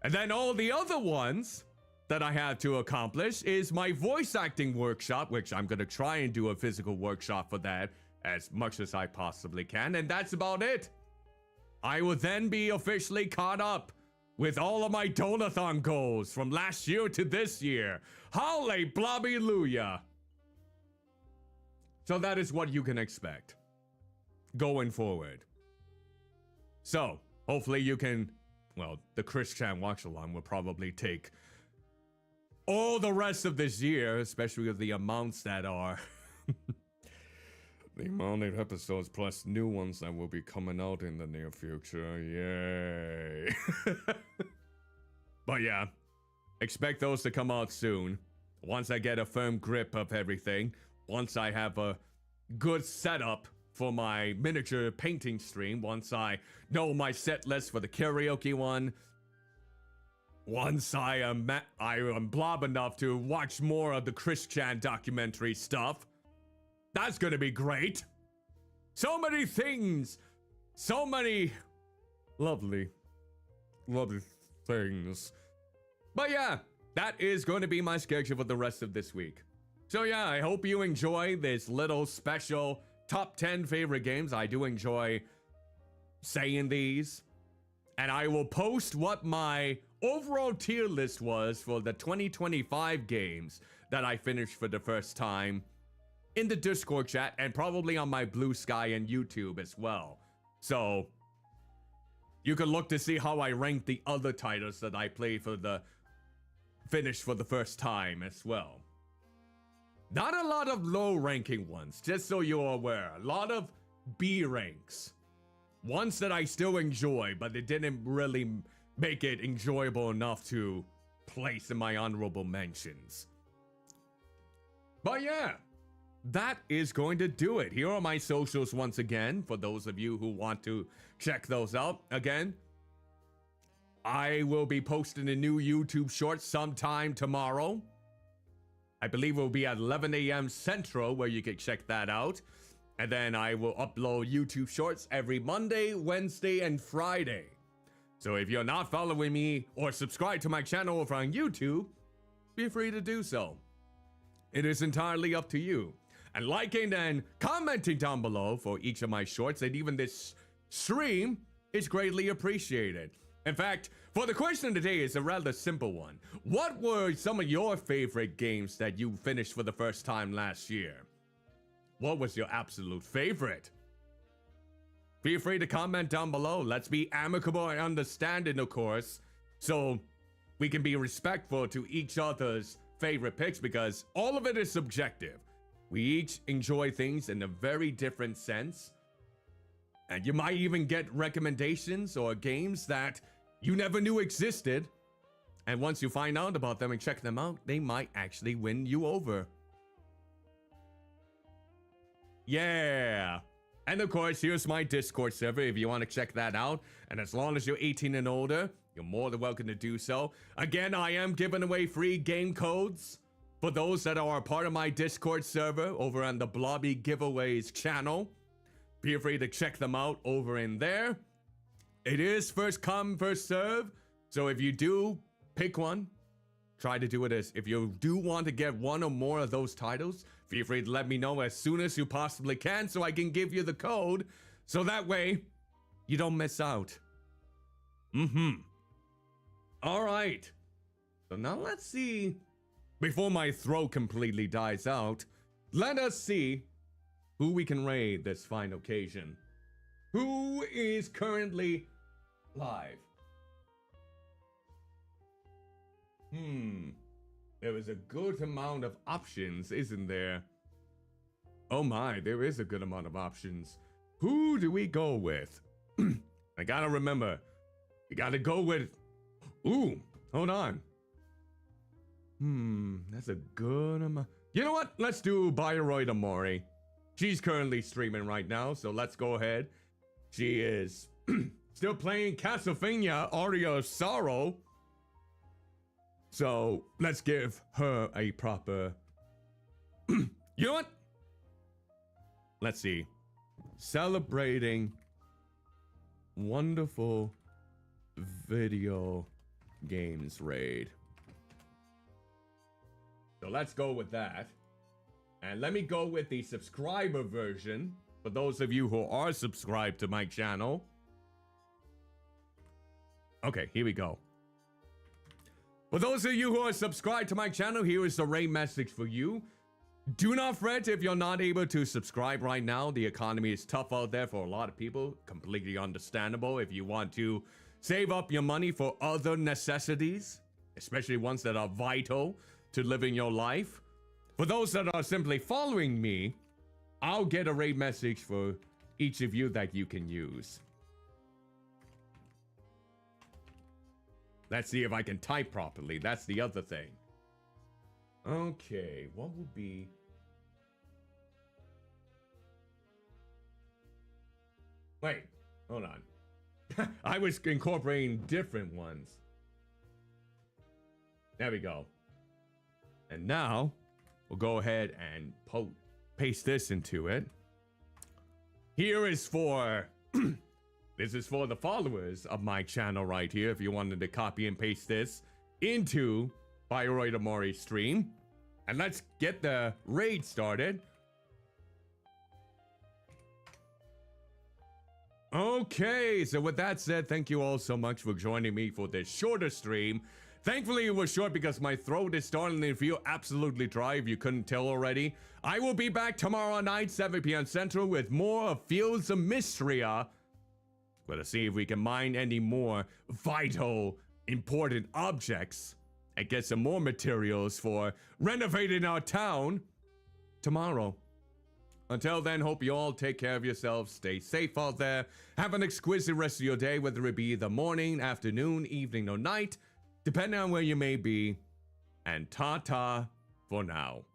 And then all the other ones that I have to accomplish is my voice acting workshop, which I'm gonna try and do a physical workshop for that as much as I possibly can, and that's about it. I will then be officially caught up with all of my donathon goals from last year to this year. Holy blobby-luya. So that is what you can expect going forward. So, hopefully you can, well, the Chris Chan Watch-Along will probably take all the rest of this year, especially with the amounts that are, the amount of episodes plus new ones that will be coming out in the near future. Yay. But yeah, expect those to come out soon. Once I get a firm grip of everything, once I have a good setup for my miniature painting stream, once I know my set list for the karaoke one, once I am blob enough to watch more of the Chris Chan documentary stuff, that's gonna be great. So many things, so many lovely things. But yeah, that is going to be my schedule for the rest of this week. So yeah, I hope you enjoy this little special top 10 favorite games. I do enjoy saying these. And I will post what my overall tier list was for the 2025 games that I finished for the first time in the Discord chat and probably on my Blue Sky and YouTube as well. So you can look to see how I rank the other titles that I played for the finish for the first time as well. Not a lot of low ranking ones, just so you're aware. A lot of B ranks. Ones that I still enjoy, but it didn't really make it enjoyable enough to place in my honorable mentions. But yeah, that is going to do it. Here are my socials once again, for those of you who want to check those out. Again, I will be posting a new YouTube short sometime tomorrow. I believe it will be at 11 a.m. Central, where you can check that out. And then I will upload YouTube shorts every Monday, Wednesday, and Friday. So if you're not following me or subscribed to my channel over on YouTube, be free to do so. It is entirely up to you. And liking and commenting down below for each of my shorts and even this stream is greatly appreciated. In fact, for the question today is a rather simple one. What were some of your favorite games that you finished for the first time last year? What was your absolute favorite? Feel free to comment down below. Let's be amicable and understanding, of course, so we can be respectful to each other's favorite picks, because all of it is subjective. We each enjoy things in a very different sense. And you might even get recommendations or games that you never knew existed. And once you find out about them and check them out, they might actually win you over. Yeah. And of course, here's my Discord server if you want to check that out. And as long as you're 18 and older, you're more than welcome to do so. Again, I am giving away free game codes for those that are a part of my Discord server over on the Blobby Giveaways channel. Feel free to check them out over in there. It is first come, first serve. So if you do pick one, try to do it as if you do want to get one or more of those titles, feel free to let me know as soon as you possibly can so I can give you the code. So that way you don't miss out. All right. So now let's see. Before my throat completely dies out, let us see who we can raid this fine occasion. Who is currently live? There is a good amount of options, isn't there? Oh my, there is a good amount of options. Who do we go with? I gotta remember, We gotta go with... Ooh, hold on. That's a good amount. You know what? Let's do Bayreuth Amori. She's currently streaming right now, so let's go ahead. She is still playing Castlevania Aria of Sorrow. So let's give her a proper... You know what? Let's see. Celebrating wonderful video games raid. So let's go with that. And let me go with the subscriber version for those of you who are subscribed to my channel. Okay, here we go. For those of you who are subscribed to my channel, here is the raid message for you. Do not fret if you're not able to subscribe right now. The economy is tough out there for a lot of people. Completely understandable. If you want to save up your money for other necessities, especially ones that are vital to living your life. For those that are simply following me, I'll get a raid message for each of you that you can use. Let's see if I can type properly. That's the other thing. Okay, what would be... Wait, hold on. I was incorporating different ones. There we go. And now, we'll go ahead and paste this into it. Here is for... This is for the followers of my channel right here, if you wanted to copy and paste this into Bayreuth Amori stream. And let's get the raid started. Okay, so with that said, thank you all so much for joining me for this shorter stream. Thankfully, it was short because my throat is starting to feel absolutely dry, if you couldn't tell already. I will be back tomorrow night, 7 p.m. Central, with more of Fields of Mystria. Let's see if we can mine any more vital, important objects and get some more materials for renovating our town tomorrow. Until then, hope you all take care of yourselves. Stay safe out there. Have an exquisite rest of your day, whether it be the morning, afternoon, evening, or night, depending on where you may be. And ta-ta for now.